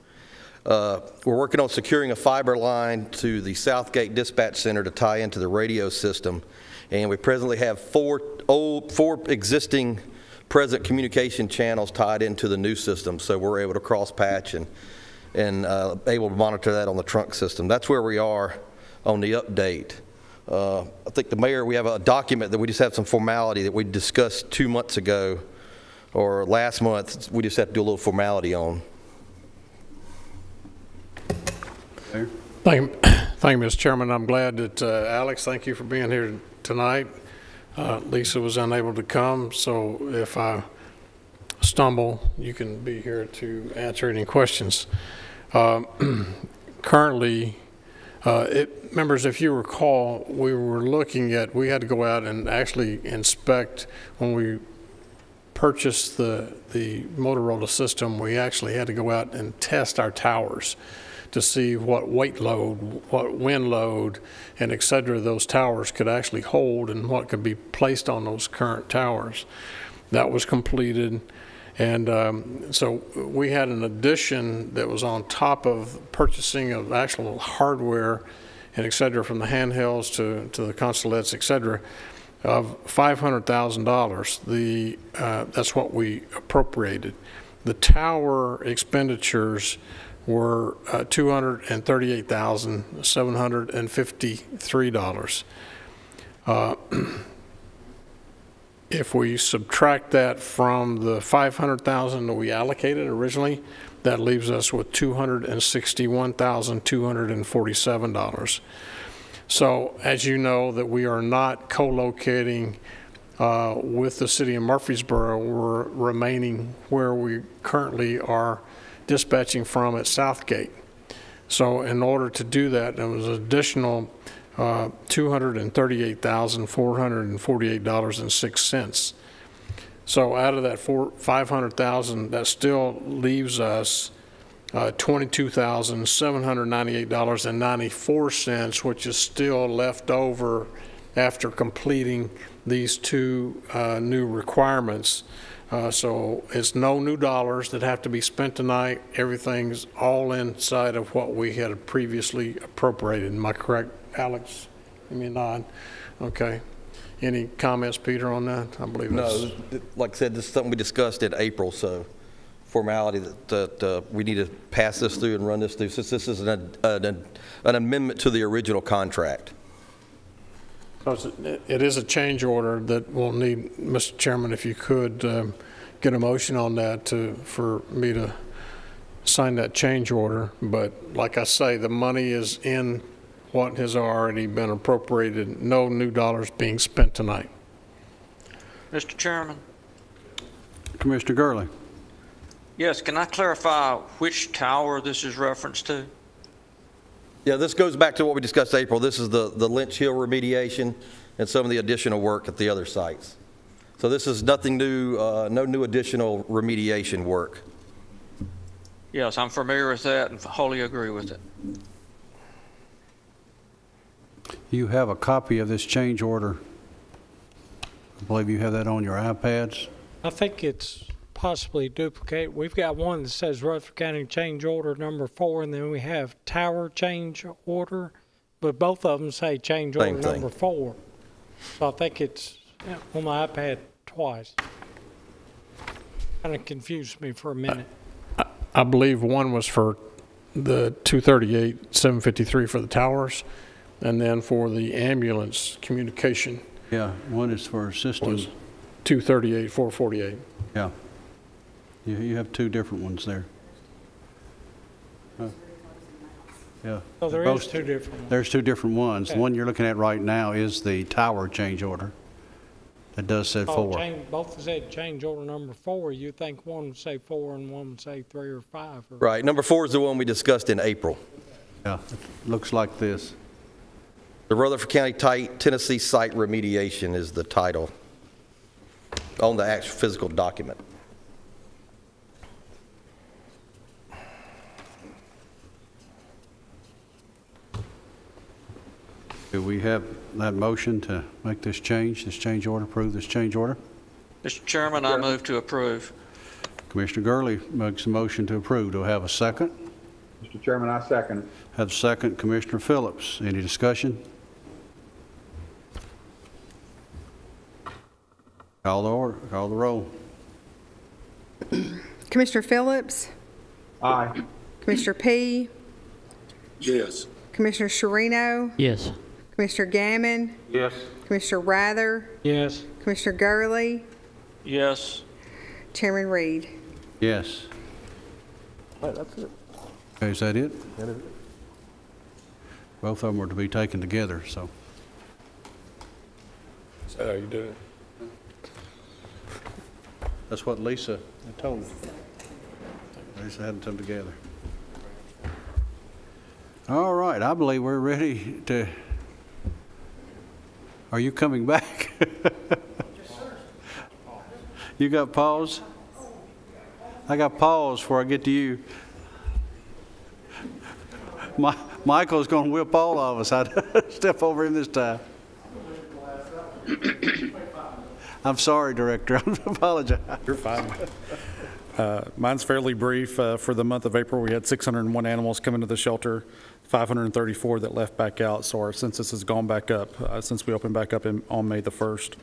K: We're working on securing a fiber line to the Southgate Dispatch Center to tie into the radio system, and we presently have four existing present communication channels tied into the new system, so we're able to cross-patch and able to monitor that on the trunk system. That's where we are on the update. I think the mayor, we have a document that we just have some formality that we discussed 2 months ago, or last month. We just have to do a little formality on.
E: Thank you, Mr. Chairman. I'm glad that Alex, thank you for being here tonight. Lisa was unable to come, so if I stumble, you can be here to answer any questions. Currently, members, if you recall, we had to go out and actually inspect when we purchased the Motorola system. We actually had to go out and test our towers to see what weight load, what wind load, and et cetera, those towers could actually hold and what could be placed on those current towers. That was completed, and so we had an addition that was on top of purchasing of actual hardware and et cetera, from the handhelds to the Consolettes, et cetera, of $500,000. That's what we appropriated. The tower expenditures were $238,753. If we subtract that from the $500,000 that we allocated originally, that leaves us with $261,247. So, as you know, that we are not co-locating with the city of Murfreesboro. We're remaining where we currently are dispatching from at Southgate. So in order to do that, there was an additional $238,448.06. So out of that $500,000, that still leaves us $22,798.94, which is still left over after completing these two new requirements. So it's no new dollars that have to be spent tonight. Everything's all inside of what we had previously appropriated. Am I correct, Alex? Give me a nod. Okay. Any comments, Peter, on that? I believe
K: no. Like I said, this is something we discussed in April, so formality that we need to pass this through and run this through, since this is an amendment to the original contract.
E: It is a change order that will need, Mr. Chairman, if you could get a motion on that for me to sign that change order. But like I say, the money is in what has already been appropriated. No new dollars being spent tonight.
B: Mr. Chairman.
A: Commissioner Gurley.
B: Yes, can I clarify which tower this is referenced to?
K: Yeah, this goes back to what we discussed in April. This is the Lynch Hill remediation and some of the additional work at the other sites. So this is nothing new, no new additional remediation work.
B: Yes, I'm familiar with that and wholly agree with it.
A: You have a copy of this change order. I believe you have that on your iPads.
J: I think it's possibly duplicate. We've got one that says Rutherford County change order number 4, and then we have tower change order. but both of them say change order
K: Same thing.
J: number 4. So I think it's on my iPad twice. Kind of confused me for a minute.
E: I believe one was for the 238-753 for the towers, and then for the ambulance communication
A: Yeah, one is for
E: was
A: systems.
E: 238-448.
A: Yeah. You have two different ones there. Yeah.
J: So there
A: Both-
J: is 2 different ones.
A: There's two different ones. The
J: Okay.
A: one you're looking at right now is the tower change order. That does say 4.
J: Both said change order number 4. You think one would say 4 and one would say 3 or 5? Or...
K: Right, number 4 is the one we discussed in April.
A: Yeah, it looks like this.
K: The Rutherford County Tennessee Site Remediation is the title on the actual physical document.
A: Do we have that motion to make this change order, approve this change order?
B: Mr. Chairman, I move to approve.
A: Commissioner Gurley makes a motion to approve. Do I have a second?
L: Mr. Chairman, I second it.
A: Have a second, Commissioner Phillips. Any discussion? Call the order, call the roll.
C: Commissioner Phillips,
L: Aye.
C: Commissioner P,
G: Yes.
C: Commissioner Sherino,
J: Yes.
C: Commissioner Gammon,
D: Yes.
C: Commissioner Rather,
J: Yes.
C: Commissioner Gurley,
B: Yes.
C: Chairman Reed.
A: Yes.
K: That's it.
A: Okay, is that it? Both of them are to be taken together, so.
E: Is that how you do it?
A: That's what Lisa told me. Lisa had them together. All right, I believe we're ready to, are you coming back? You got pause? I got pause before I get to you. Michael's going to whip all of us. I'd step over him this time. I'm sorry, Director. I apologize.
N: You're fine. Mine's fairly brief. For the month of April, we had 601 animals come into the shelter, 534 that left back out. So our census has gone back up since we opened back up on May the 1st.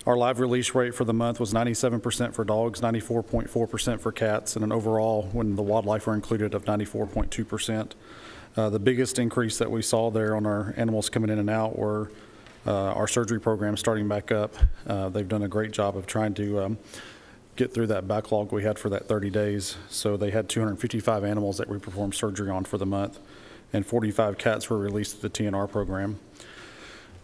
N: Our live release rate for the month was 97% for dogs, 94.4% for cats, and an overall, when the wildlife were included, of 94.2%. The biggest increase that we saw there on our animals coming in and out were our surgery program starting back up. They've done a great job of trying to get through that backlog we had for that 30 days. So they had 255 animals that we performed surgery on for the month, and 45 cats were released to the TNR program.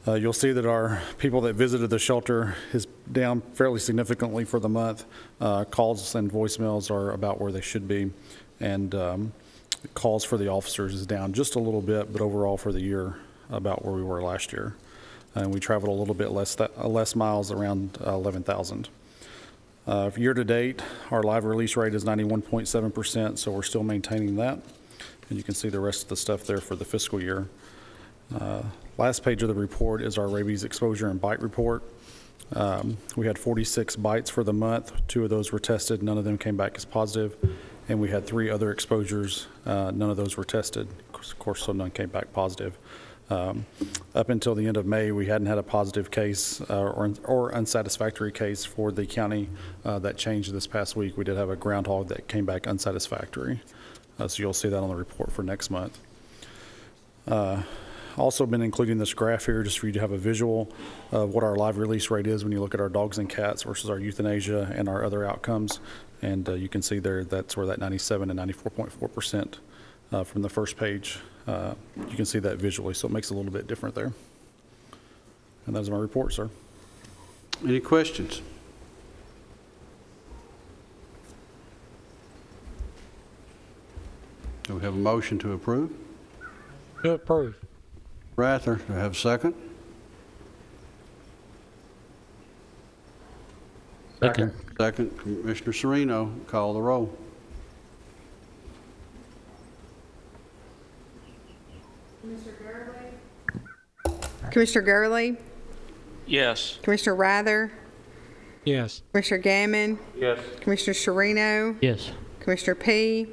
N: You'll see that our people that visited the shelter is down fairly significantly for the month. Calls and voicemails are about where they should be, and calls for the officers is down just a little bit, but overall for the year about where we were last year. And we traveled a little bit less miles, around 11,000. Year to date, our live release rate is 91.7%, so we're still maintaining that. And you can see the rest of the stuff there for the fiscal year. Last page of the report is our rabies exposure and bite report. We had 46 bites for the month. 2 of those were tested. None of them came back as positive. And we had 3 other exposures. None of those were tested. Of course, so none came back positive. Up until the end of May, we hadn't had a positive case or unsatisfactory case for the county. That changed this past week. We did have a groundhog that came back unsatisfactory. So you'll see that on the report for next month. Also been including this graph here just for you to have a visual of what our live release rate is when you look at our dogs and cats versus our euthanasia and our other outcomes. And you can see there that's where that 97 and 94.4% from the first page. You can see that visually, so it makes it a little bit different there. And that's my report, sir.
A: Any questions? Do we have a motion to approve?
J: To approve.
A: Rather, do I have a second?
J: Second.
A: Second, Commissioner Sereno, call the roll.
C: Commissioner Gurley,
B: Yes.
C: Commissioner Rather,
J: Yes.
C: Commissioner Gammon,
D: Yes.
C: Commissioner Sherino,
J: Yes.
C: Commissioner P,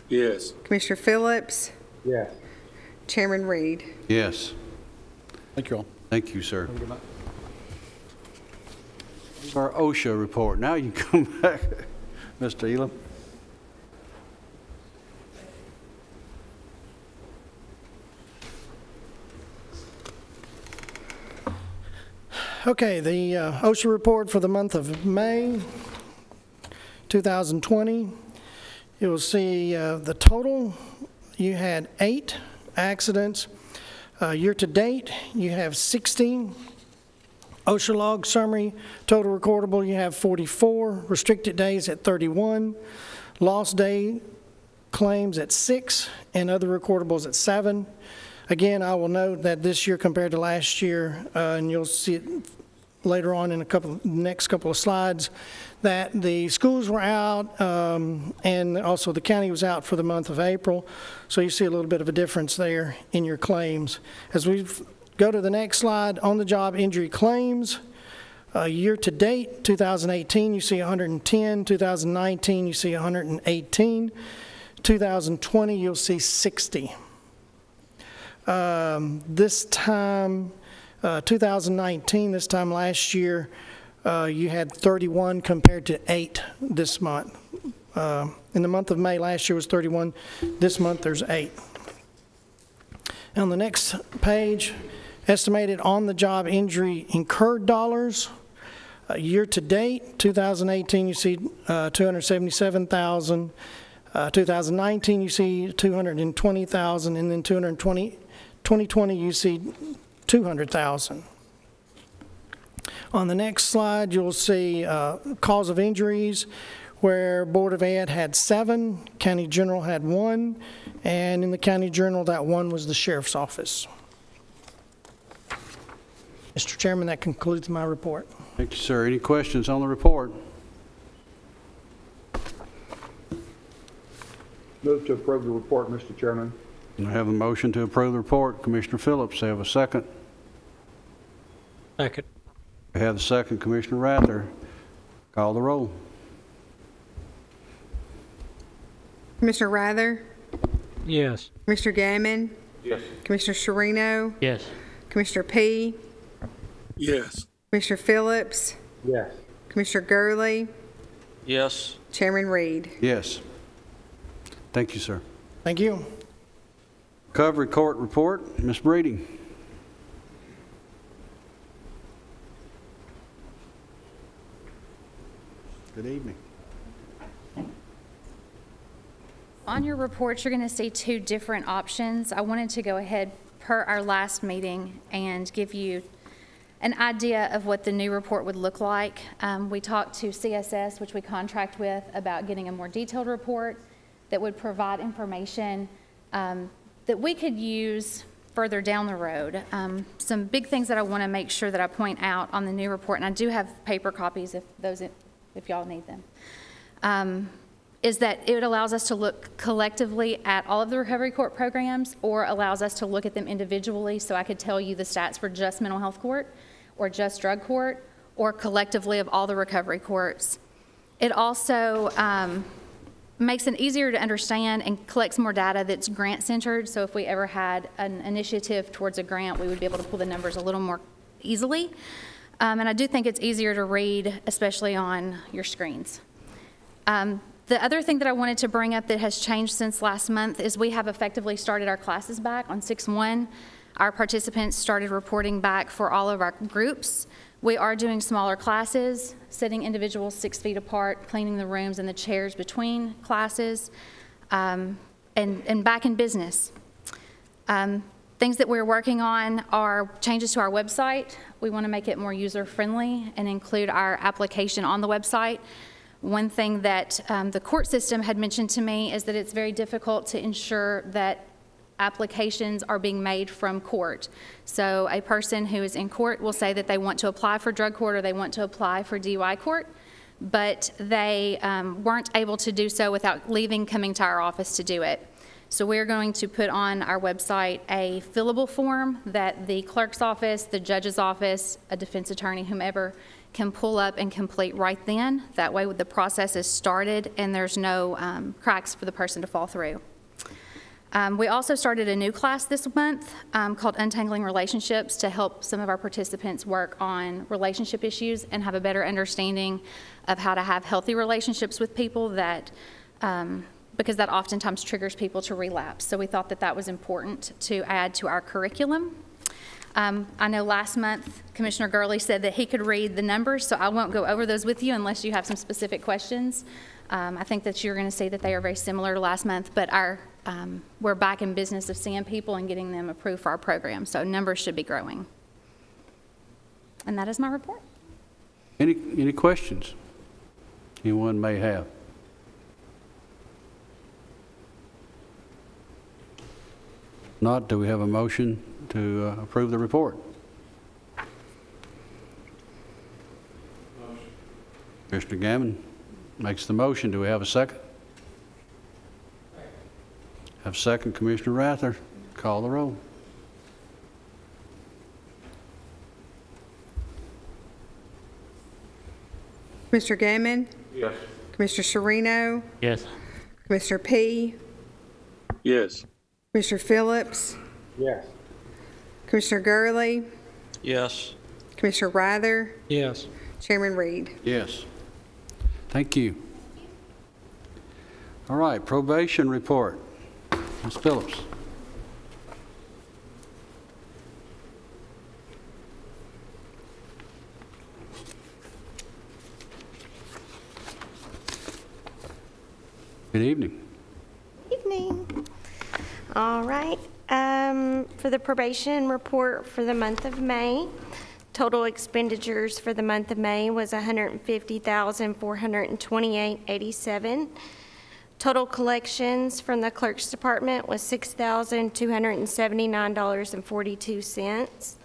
G: Yes.
C: Commissioner Phillips,
L: Yes.
C: Chairman Reed.
A: Yes.
N: Thank you all.
A: Thank you, sir. It's our OSHA report. Now you can come back, Mr. Elam.
M: Okay, the OSHA report for the month of May 2020. You will see the total. You had 8 accidents. Year to date, you have 16. OSHA log summary, total recordable, you have 44. Restricted days at 31. Lost day claims at 6, and other recordables at 7. Again, I will note that this year compared to last year, and you'll see it later on in next couple of slides, that the schools were out and also the county was out for the month of April. So you see a little bit of a difference there in your claims. As we go to the next slide, on the job injury claims, year to date, 2018, you see 110. 2019, you see 118. 2020, you'll see 60. This time, 2019, this time last year, you had 31 compared to 8 this month. In the month of May last year was 31. This month there's 8. On the next page, estimated on-the-job injury incurred dollars. Year to date, 2018, you see 277,000. 2019, you see 220,000, and then 2020, you see 200,000. On the next slide, you'll see cause of injuries, where Board of Ed had 7, County General had 1, and in the County Journal, that 1 was the Sheriff's Office. Mr. Chairman, that concludes my report.
A: Thank you, sir. Any questions on the report?
L: Move to approve the report, Mr. Chairman.
A: I have a motion to approve the report. Commissioner Phillips, have a second.
J: Second.
A: I have the second. Commissioner Rather, call the roll.
C: Commissioner Rather?
J: Yes.
C: Commissioner Gammon?
D: Yes.
C: Commissioner Sherino?
J: Yes.
C: Commissioner P?
O: Yes.
C: Commissioner Phillips?
L: Yes.
C: Commissioner Gurley?
B: Yes.
C: Chairman Reed.
A: Yes. Thank you, sir.
M: Thank you.
A: Recovery Court report, Ms. Breeding. Good evening.
P: On your report, you're going to see 2 different options. I wanted to go ahead per our last meeting and give you an idea of what the new report would look like. We talked to CSS, which we contract with, about getting a more detailed report that would provide information that we could use further down the road. Some big things that I want to make sure that I point out on the new report, and I do have paper copies if y'all need them, is that it allows us to look collectively at all of the recovery court programs, or allows us to look at them individually, so I could tell you the stats for just mental health court or just drug court, or collectively of all the recovery courts. It also makes it easier to understand and collects more data that's grant centered, so if we ever had an initiative towards a grant, we would be able to pull the numbers a little more easily. And I do think it's easier to read, especially on your screens. The other thing that I wanted to bring up that has changed since last month is we have effectively started our classes back on 6/1. Our participants started reporting back for all of our groups. We are doing smaller classes, sitting individuals 6 feet apart, cleaning the rooms and the chairs between classes, and back in business. Things that we're working on are changes to our website. We want to make it more user-friendly and include our application on the website. One thing that the court system had mentioned to me is that it's very difficult to ensure that applications are being made from court. So a person who is in court will say that they want to apply for drug court or they want to apply for DUI court, but they weren't able to do so without coming to our office to do it. So we're going to put on our website a fillable form that the clerk's office, the judge's office, a defense attorney, whomever, can pull up and complete right then. That way the process is started and there's no cracks for the person to fall through. We also started a new class this month called Untangling Relationships to help some of our participants work on relationship issues and have a better understanding of how to have healthy relationships with people that, because that oftentimes triggers people to relapse. So we thought that that was important to add to our curriculum. I know last month Commissioner Gurley said that he could read the numbers, so I won't go over those with you unless you have some specific questions. I think that you're going to see that they are very similar to last month, but we're back in business of seeing people and getting them approved for our program, so numbers should be growing. And that is my report.
A: Any questions anyone may have? Not, do we have a motion to approve the report? Commissioner Gammon makes the motion. Do we have a second? Have a second. Commissioner Rather, call the roll.
C: Commissioner Gammon?
D: Yes.
C: Commissioner Sereno?
Q: Yes.
C: Commissioner P?
O: Yes.
C: Commissioner Phillips?
L: Yes.
C: Commissioner Gurley?
B: Yes.
C: Commissioner Rather?
J: Yes.
C: Chairman Reed?
A: Yes. Thank you. All right, probation report. Ms. Phillips. Good evening.
R: Evening. All right. For the probation report for the month of May, total expenditures for the month of May was $150,428.87. Total collections from the clerk's department was $6,279.42.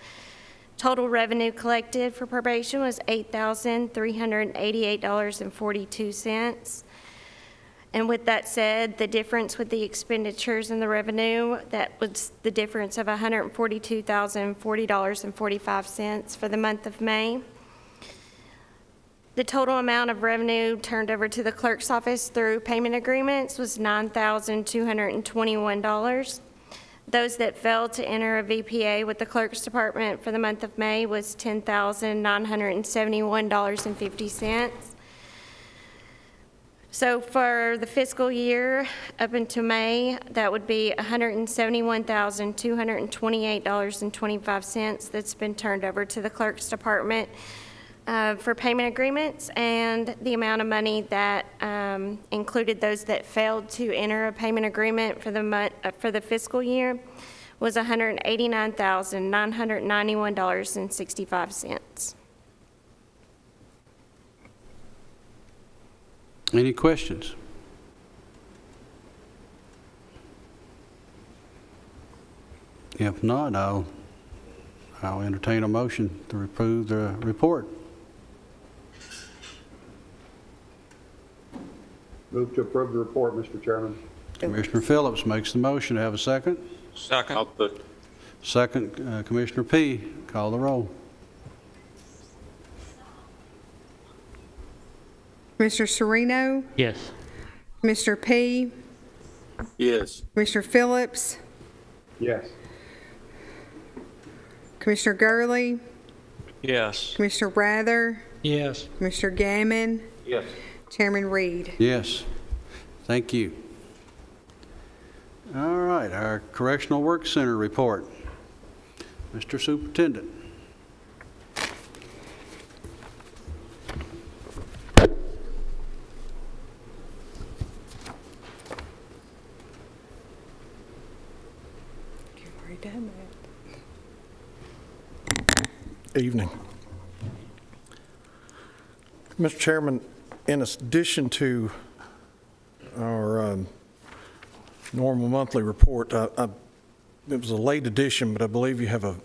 R: Total revenue collected for probation was $8,388.42. And with that said, the difference with the expenditures and the revenue, that was the difference of $142,040.45 for the month of May. The total amount of revenue turned over to the clerk's office through payment agreements was $9,221. Those that failed to enter a VPA with the clerk's department for the month of May was $10,971.50. So for the fiscal year up until May, that would be $171,228.25 that's been turned over to the clerk's department for payment agreements, and the amount of money that included those that failed to enter a payment agreement for the fiscal year was $189,991.65.
A: Any questions? If not, I'll entertain a motion to approve the report.
L: Move to approve the report, Mr. Chairman.
A: Commissioner Phillips makes the motion. Have a second?
B: Second.
A: Second, Commissioner P. Call the roll.
C: Commissioner Sereno?
Q: Yes.
C: Commissioner P?
O: Yes.
C: Commissioner Phillips?
L: Yes.
C: Commissioner Gurley?
B: Yes.
C: Commissioner Rather?
J: Yes.
C: Commissioner Gammon?
D: Yes.
C: Chairman Reed?
A: Yes. Thank you. All right, our Correctional Work Center report. Mr. Superintendent.
E: Evening. Mr. Chairman, in addition to our normal monthly report, it was a late addition, but I believe you have a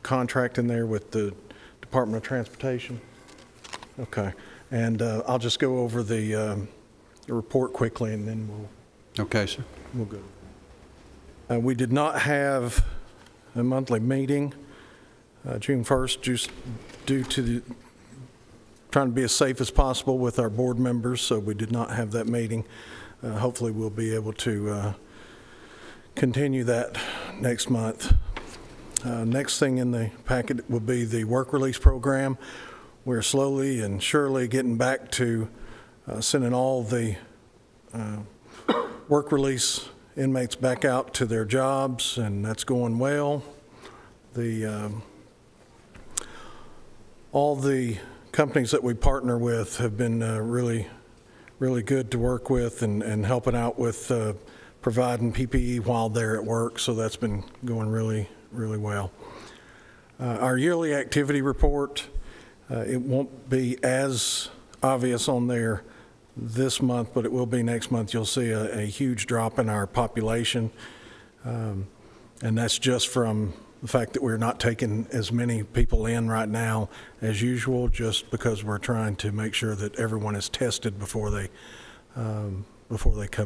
E: contract in there with the Department of Transportation. Okay, and I'll just go over the report quickly, and then we'll.
A: Okay, sir.
E: We'll go. We did not have a monthly meeting June 1st, just due to trying to be as safe as possible with our board members, so we did not have that meeting. Hopefully we'll be able to
Q: continue that next month. Next thing in the packet will be the work release program. We're slowly and surely getting back to sending all the work release inmates back out to their jobs, and that's going well. All the companies that we partner with have been really good to work with and helping out with providing PPE while they're at work, so that's been going really well. Our yearly activity report, it won't be as obvious on there this month, but it will be next month. You'll see a huge drop in our population, and that's just from the fact that we're not taking as many people in right now as usual, just because we're trying to make sure that everyone is tested before they come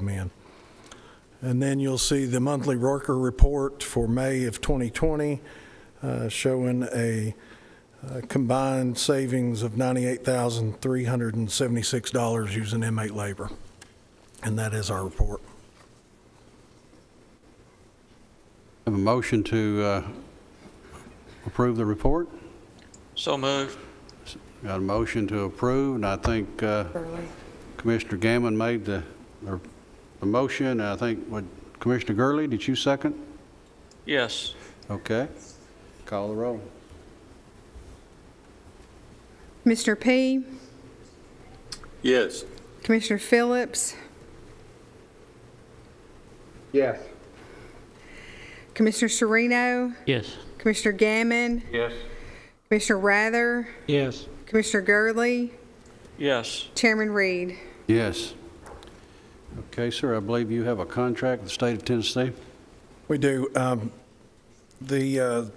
Q: in. And then you'll see the monthly worker report for May of 2020 showing a combined savings of $98,376 using inmate labor. And that is our report.
A: Have a motion to approve the report?
B: So moved.
A: Got a motion to approve, and I think Commissioner Gammon made the motion, and I think, Commissioner Gurley, did you second?
B: Yes.
A: Okay. Call the roll.
C: Mr. P?
O: Yes.
C: Commissioner Phillips?
L: Yes.
C: Commissioner Sereno?
O: Yes.
C: Commissioner Gammon?
D: Yes.
C: Commissioner Rather?
J: Yes.
C: Commissioner Gurley?
B: Yes.
C: Chairman Reed?
A: Yes. Okay, sir, I believe you have a contract with the state of Tennessee?
Q: We do. The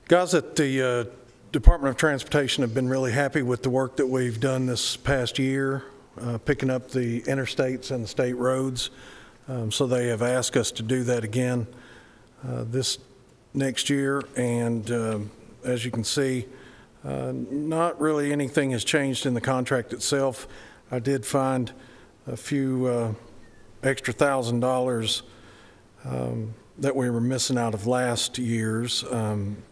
Q: guys at the Department of Transportation have been really happy with the work that we've done this past year, picking up the interstates and the state roads. So they have asked us to do that again this next year. And as you can see, not really anything has changed in the contract itself. I did find a few extra $1,000 that we were missing out of last year's.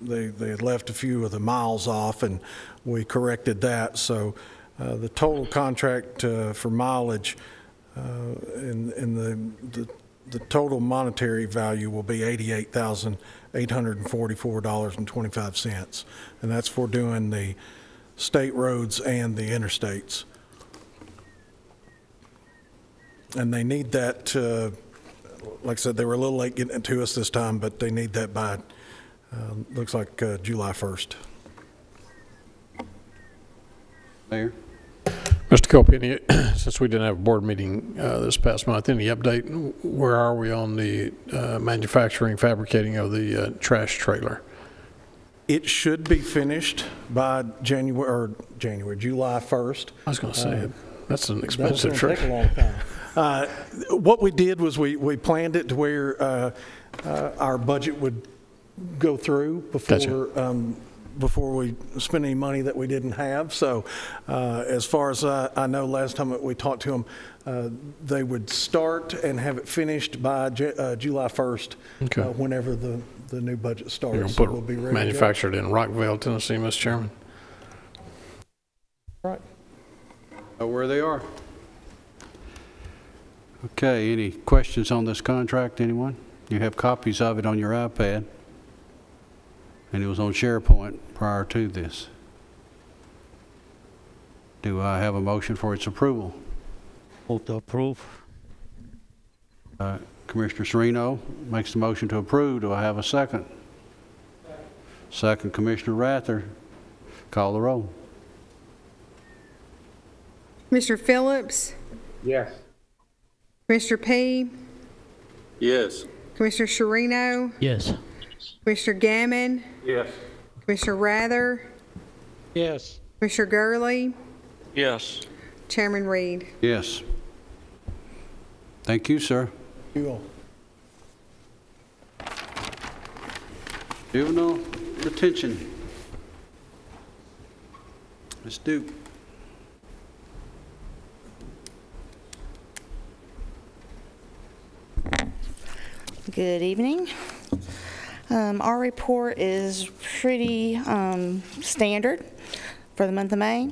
Q: They had left a few of the miles off, and we corrected that. So the total contract for mileage in the total monetary value will be $88,844.25, and that's for doing the state roads and the interstates. And they need that, like I said, they were a little late getting it to us this time, but they need that by, looks like July 1st.
A: Mayor?
E: Mr. Cope, since we didn't have a board meeting this past month, any update? Where are we on the manufacturing, fabricating of the trash trailer?
Q: It should be finished by July 1st.
E: I was going to say, that's an expensive trip.
I: Take a long time.
Q: What we did was we planned it to where our budget would go through before
E: Gotcha.
Q: Before we spend any money that we didn't have. So as far as I know, last time that we talked to them, they would start and have it finished by July 1st,
E: Okay.
Q: Whenever the new budget starts.
E: You're
Q: So
E: going
Q: we'll
E: to
Q: be
E: put
Q: ready
E: manufactured in Rockville, Tennessee, Mr. Chairman?
Q: Right.
A: Know where they are. Okay, any questions on this contract, anyone? You have copies of it on your iPad, and it was on SharePoint prior to this. Do I have a motion for its approval?
O: Move to approve.
A: Commissioner Sereno makes the motion to approve. Do I have a second? Second, Commissioner Rather. Call the roll.
C: Mr. Phillips?
L: Yes.
C: Mr. P?
O: Yes.
C: Commissioner Sereno?
O: Yes.
C: Commissioner Gammon?
D: Yes.
C: Commissioner Rather?
J: Yes.
C: Commissioner Gurley?
B: Yes.
C: Chairman Reed?
A: Yes. Thank you, sir.
Q: You all.
A: Juvenile detention. Ms. Duke.
S: Good evening. Our report is pretty standard for the month of May.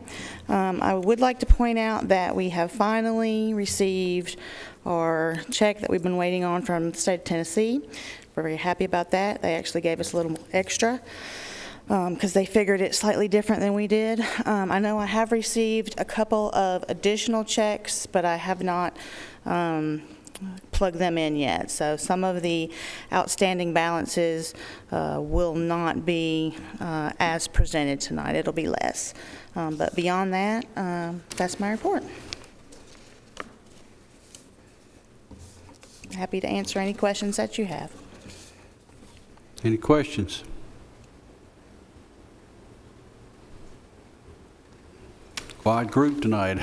S: I would like to point out that we have finally received our check that we've been waiting on from the state of Tennessee. We're very happy about that. They actually gave us a little extra because they figured it slightly different than we did. I know I have received a couple of additional checks, but I have not plug them in yet. So some of the outstanding balances will not be as presented tonight. It'll be less. But beyond that, that's my report. Happy to answer any questions that you have.
A: Any questions? Quiet group tonight.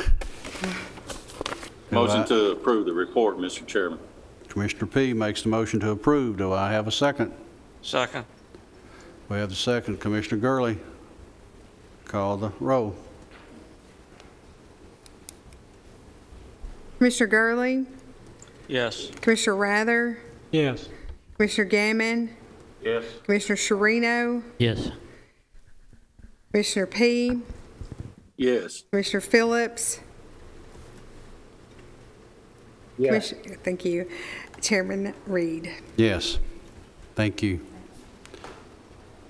G: Motion to approve the report, Mr. Chairman.
A: Commissioner P makes the motion to approve. Do I have a second?
B: Second.
A: We have the second. Commissioner Gurley, call the roll.
C: Commissioner Gurley?
B: Yes.
C: Commissioner Rather?
J: Yes.
C: Commissioner Gammon?
D: Yes.
C: Commissioner Sherino?
O: Yes.
C: Commissioner P?
G: Yes.
C: Commissioner Phillips?
L: Yes.
C: Thank you. Chairman Reed.
A: Yes. Thank you.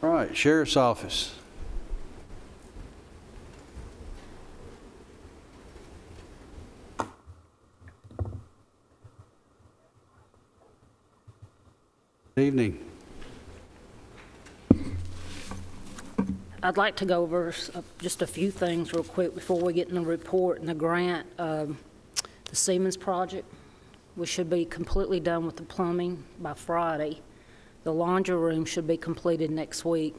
A: All right, Sheriff's Office. Good evening.
T: I'd like to go over just a few things real quick before we get in the report and the grant. The Siemens project, we should be completely done with the plumbing by Friday. The laundry room should be completed next week.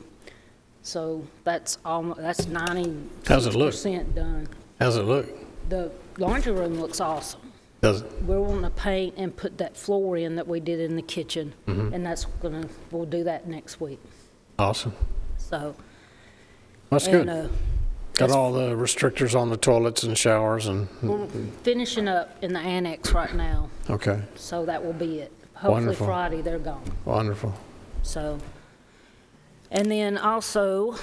T: So that's almost, that's 96% done.
E: How's it look?
T: The laundry room looks awesome.
E: Does it?
T: We're wanting to paint and put that floor in that we did in the kitchen, and that's we'll do that next week.
E: Awesome.
T: So.
E: That's good. Got all the restrictors on the toilets and showers and.
T: We're finishing up in the annex right now.
E: Okay.
T: So that will be it. Hopefully
E: Wonderful.
T: Friday they're gone.
E: Wonderful.
T: So, and then also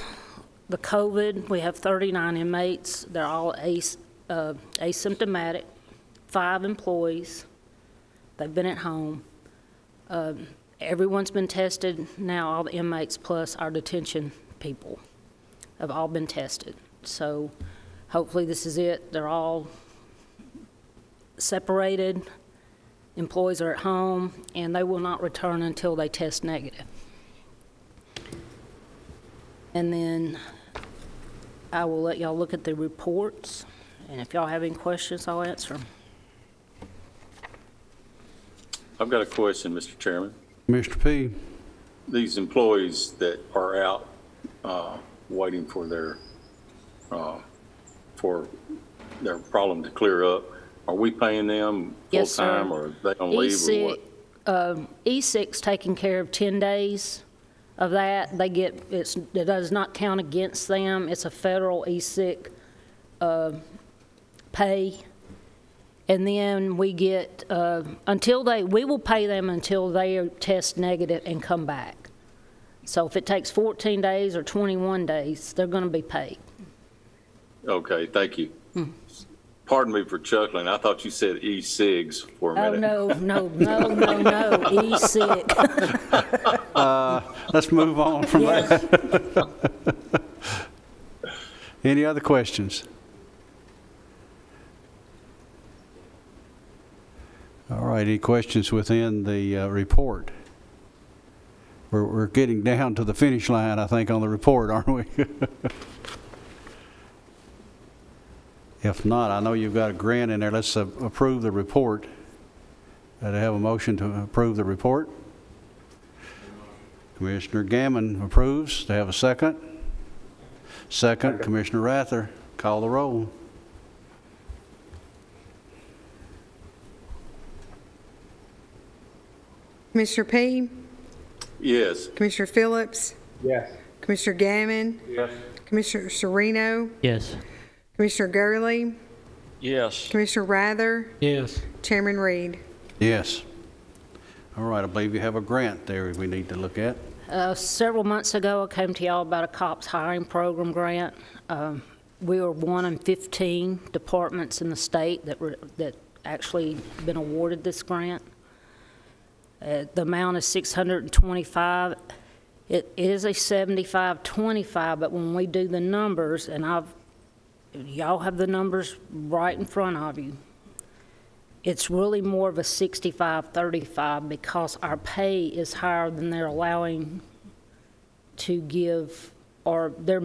T: the COVID, we have 39 inmates. They're all asymptomatic, 5 employees. They've been at home. Everyone's been tested now, all the inmates plus our detention people have all been tested. So hopefully this is it. They're all separated. Employees are at home, and they will not return until they test negative. And then I will let y'all look at the reports, and if y'all have any questions, I'll answer them.
G: I've got a question, Mr. Chairman.
A: Mr. P.
G: These employees that are out waiting for their problem to clear up, are we paying them
T: Yes, sir.
G: full-time, or are they on leave, or what?
T: E6 taking care of 10 days of that. They get, it does not count against them. It's a federal E6 pay. And then we get, we will pay them until they test negative and come back. So if it takes 14 days or 21 days, they're going to be paid.
G: Okay, thank you. Pardon me for chuckling. I thought you said e-cigs for a minute.
T: Oh, no, e-cig.
A: Let's move on from that. Any other questions? All right, any questions within the report? We're getting down to the finish line, I think, on the report, aren't we? If not, I know you've got a grant in there. Let's approve the report. Do I have a motion to approve the report? Commissioner Gammon approves. Do I have a second? Second. Commissioner Rather, call the roll.
C: Commissioner P?
G: Yes.
C: Commissioner Phillips?
L: Yes.
C: Commissioner Gammon?
D: Yes.
C: Commissioner Sherino?
O: Yes.
C: Commissioner Gurley?
B: Yes.
C: Commissioner Rather?
J: Yes.
C: Chairman Reed.
A: Yes. All right, I believe you have a grant there we need to look at.
T: Several months ago, I came to y'all about a COPS hiring program grant. We were one in 15 departments in the state that actually been awarded this grant. The amount is $625. It is a 75-25, but when we do the numbers, and y'all have the numbers right in front of you, it's really more of a 65-35 because our pay is higher than they're allowing to give, or there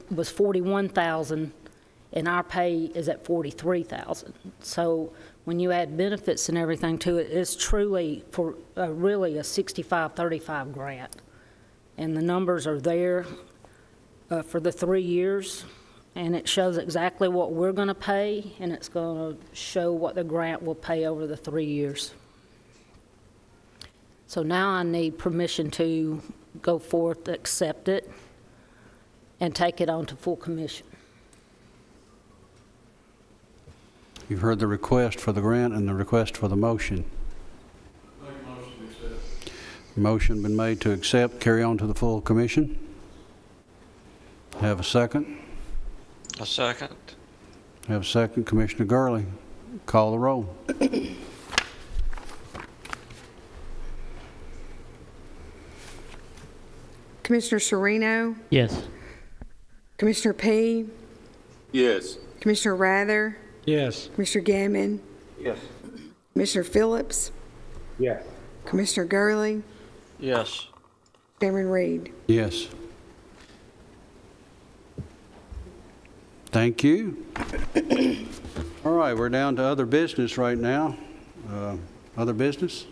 T: was 41,000 and our pay is at 43,000. So when you add benefits and everything to it, it's truly for really a 65-35 grant. And the numbers are there for the 3 years. And it shows exactly what we're going to pay, and it's going to show what the grant will pay over the 3 years. So now I need permission to go forth, accept it, and take it on to full commission.
A: You've heard the request for the grant and the request for the motion.
E: Make a motion to accept.
A: Motion been made to accept, carry on to the full commission. Have a second?
B: A second.
A: Have a second. Commissioner Gurley, call the roll.
C: Commissioner Sereno,
O: Yes.
C: Commissioner P,
O: Yes.
C: Commissioner Rather,
J: Yes.
C: Commissioner Gammon,
D: Yes.
C: Commissioner Phillips,
L: Yes.
C: Commissioner Gurley,
B: Yes.
C: Chairman Reed.
A: Yes. Thank you. All right, we're down to other business right now. Other business?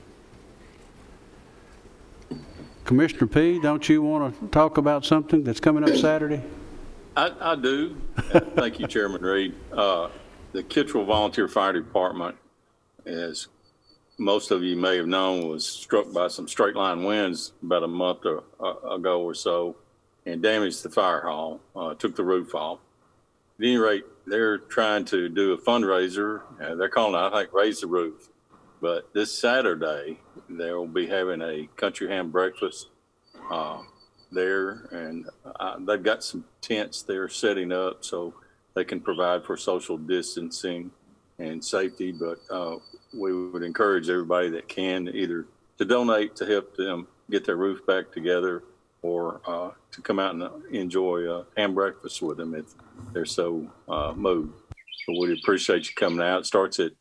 A: Commissioner P., don't you want to talk about something that's coming up Saturday?
G: I do. Thank you, Chairman Reed. The Kittrell Volunteer Fire Department, as most of you may have known, was struck by some straight line winds about a month ago or so and damaged the fire hall, took the roof off. At any rate, they're trying to do a fundraiser. They're calling it, I think, Raise the Roof. But this Saturday, they'll be having a country ham breakfast there, and they've got some tents they're setting up so they can provide for social distancing and safety. But we would encourage everybody that can either to donate to help them get their roof back together or to come out and enjoy ham breakfast with them if they're so moved. So we appreciate you coming out. It starts at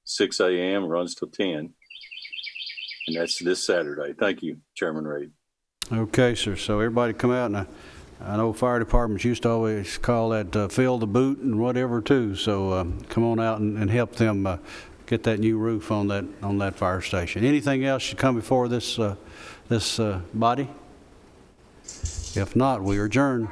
G: 6 a.m., runs till 10, and that's this Saturday. Thank you, Chairman Reed.
A: Okay, sir. So everybody come out, and I know fire departments used to always call that fill the boot and whatever too. So come on out and help them get that new roof on that fire station. Anything else should come before this body? If not, we adjourn.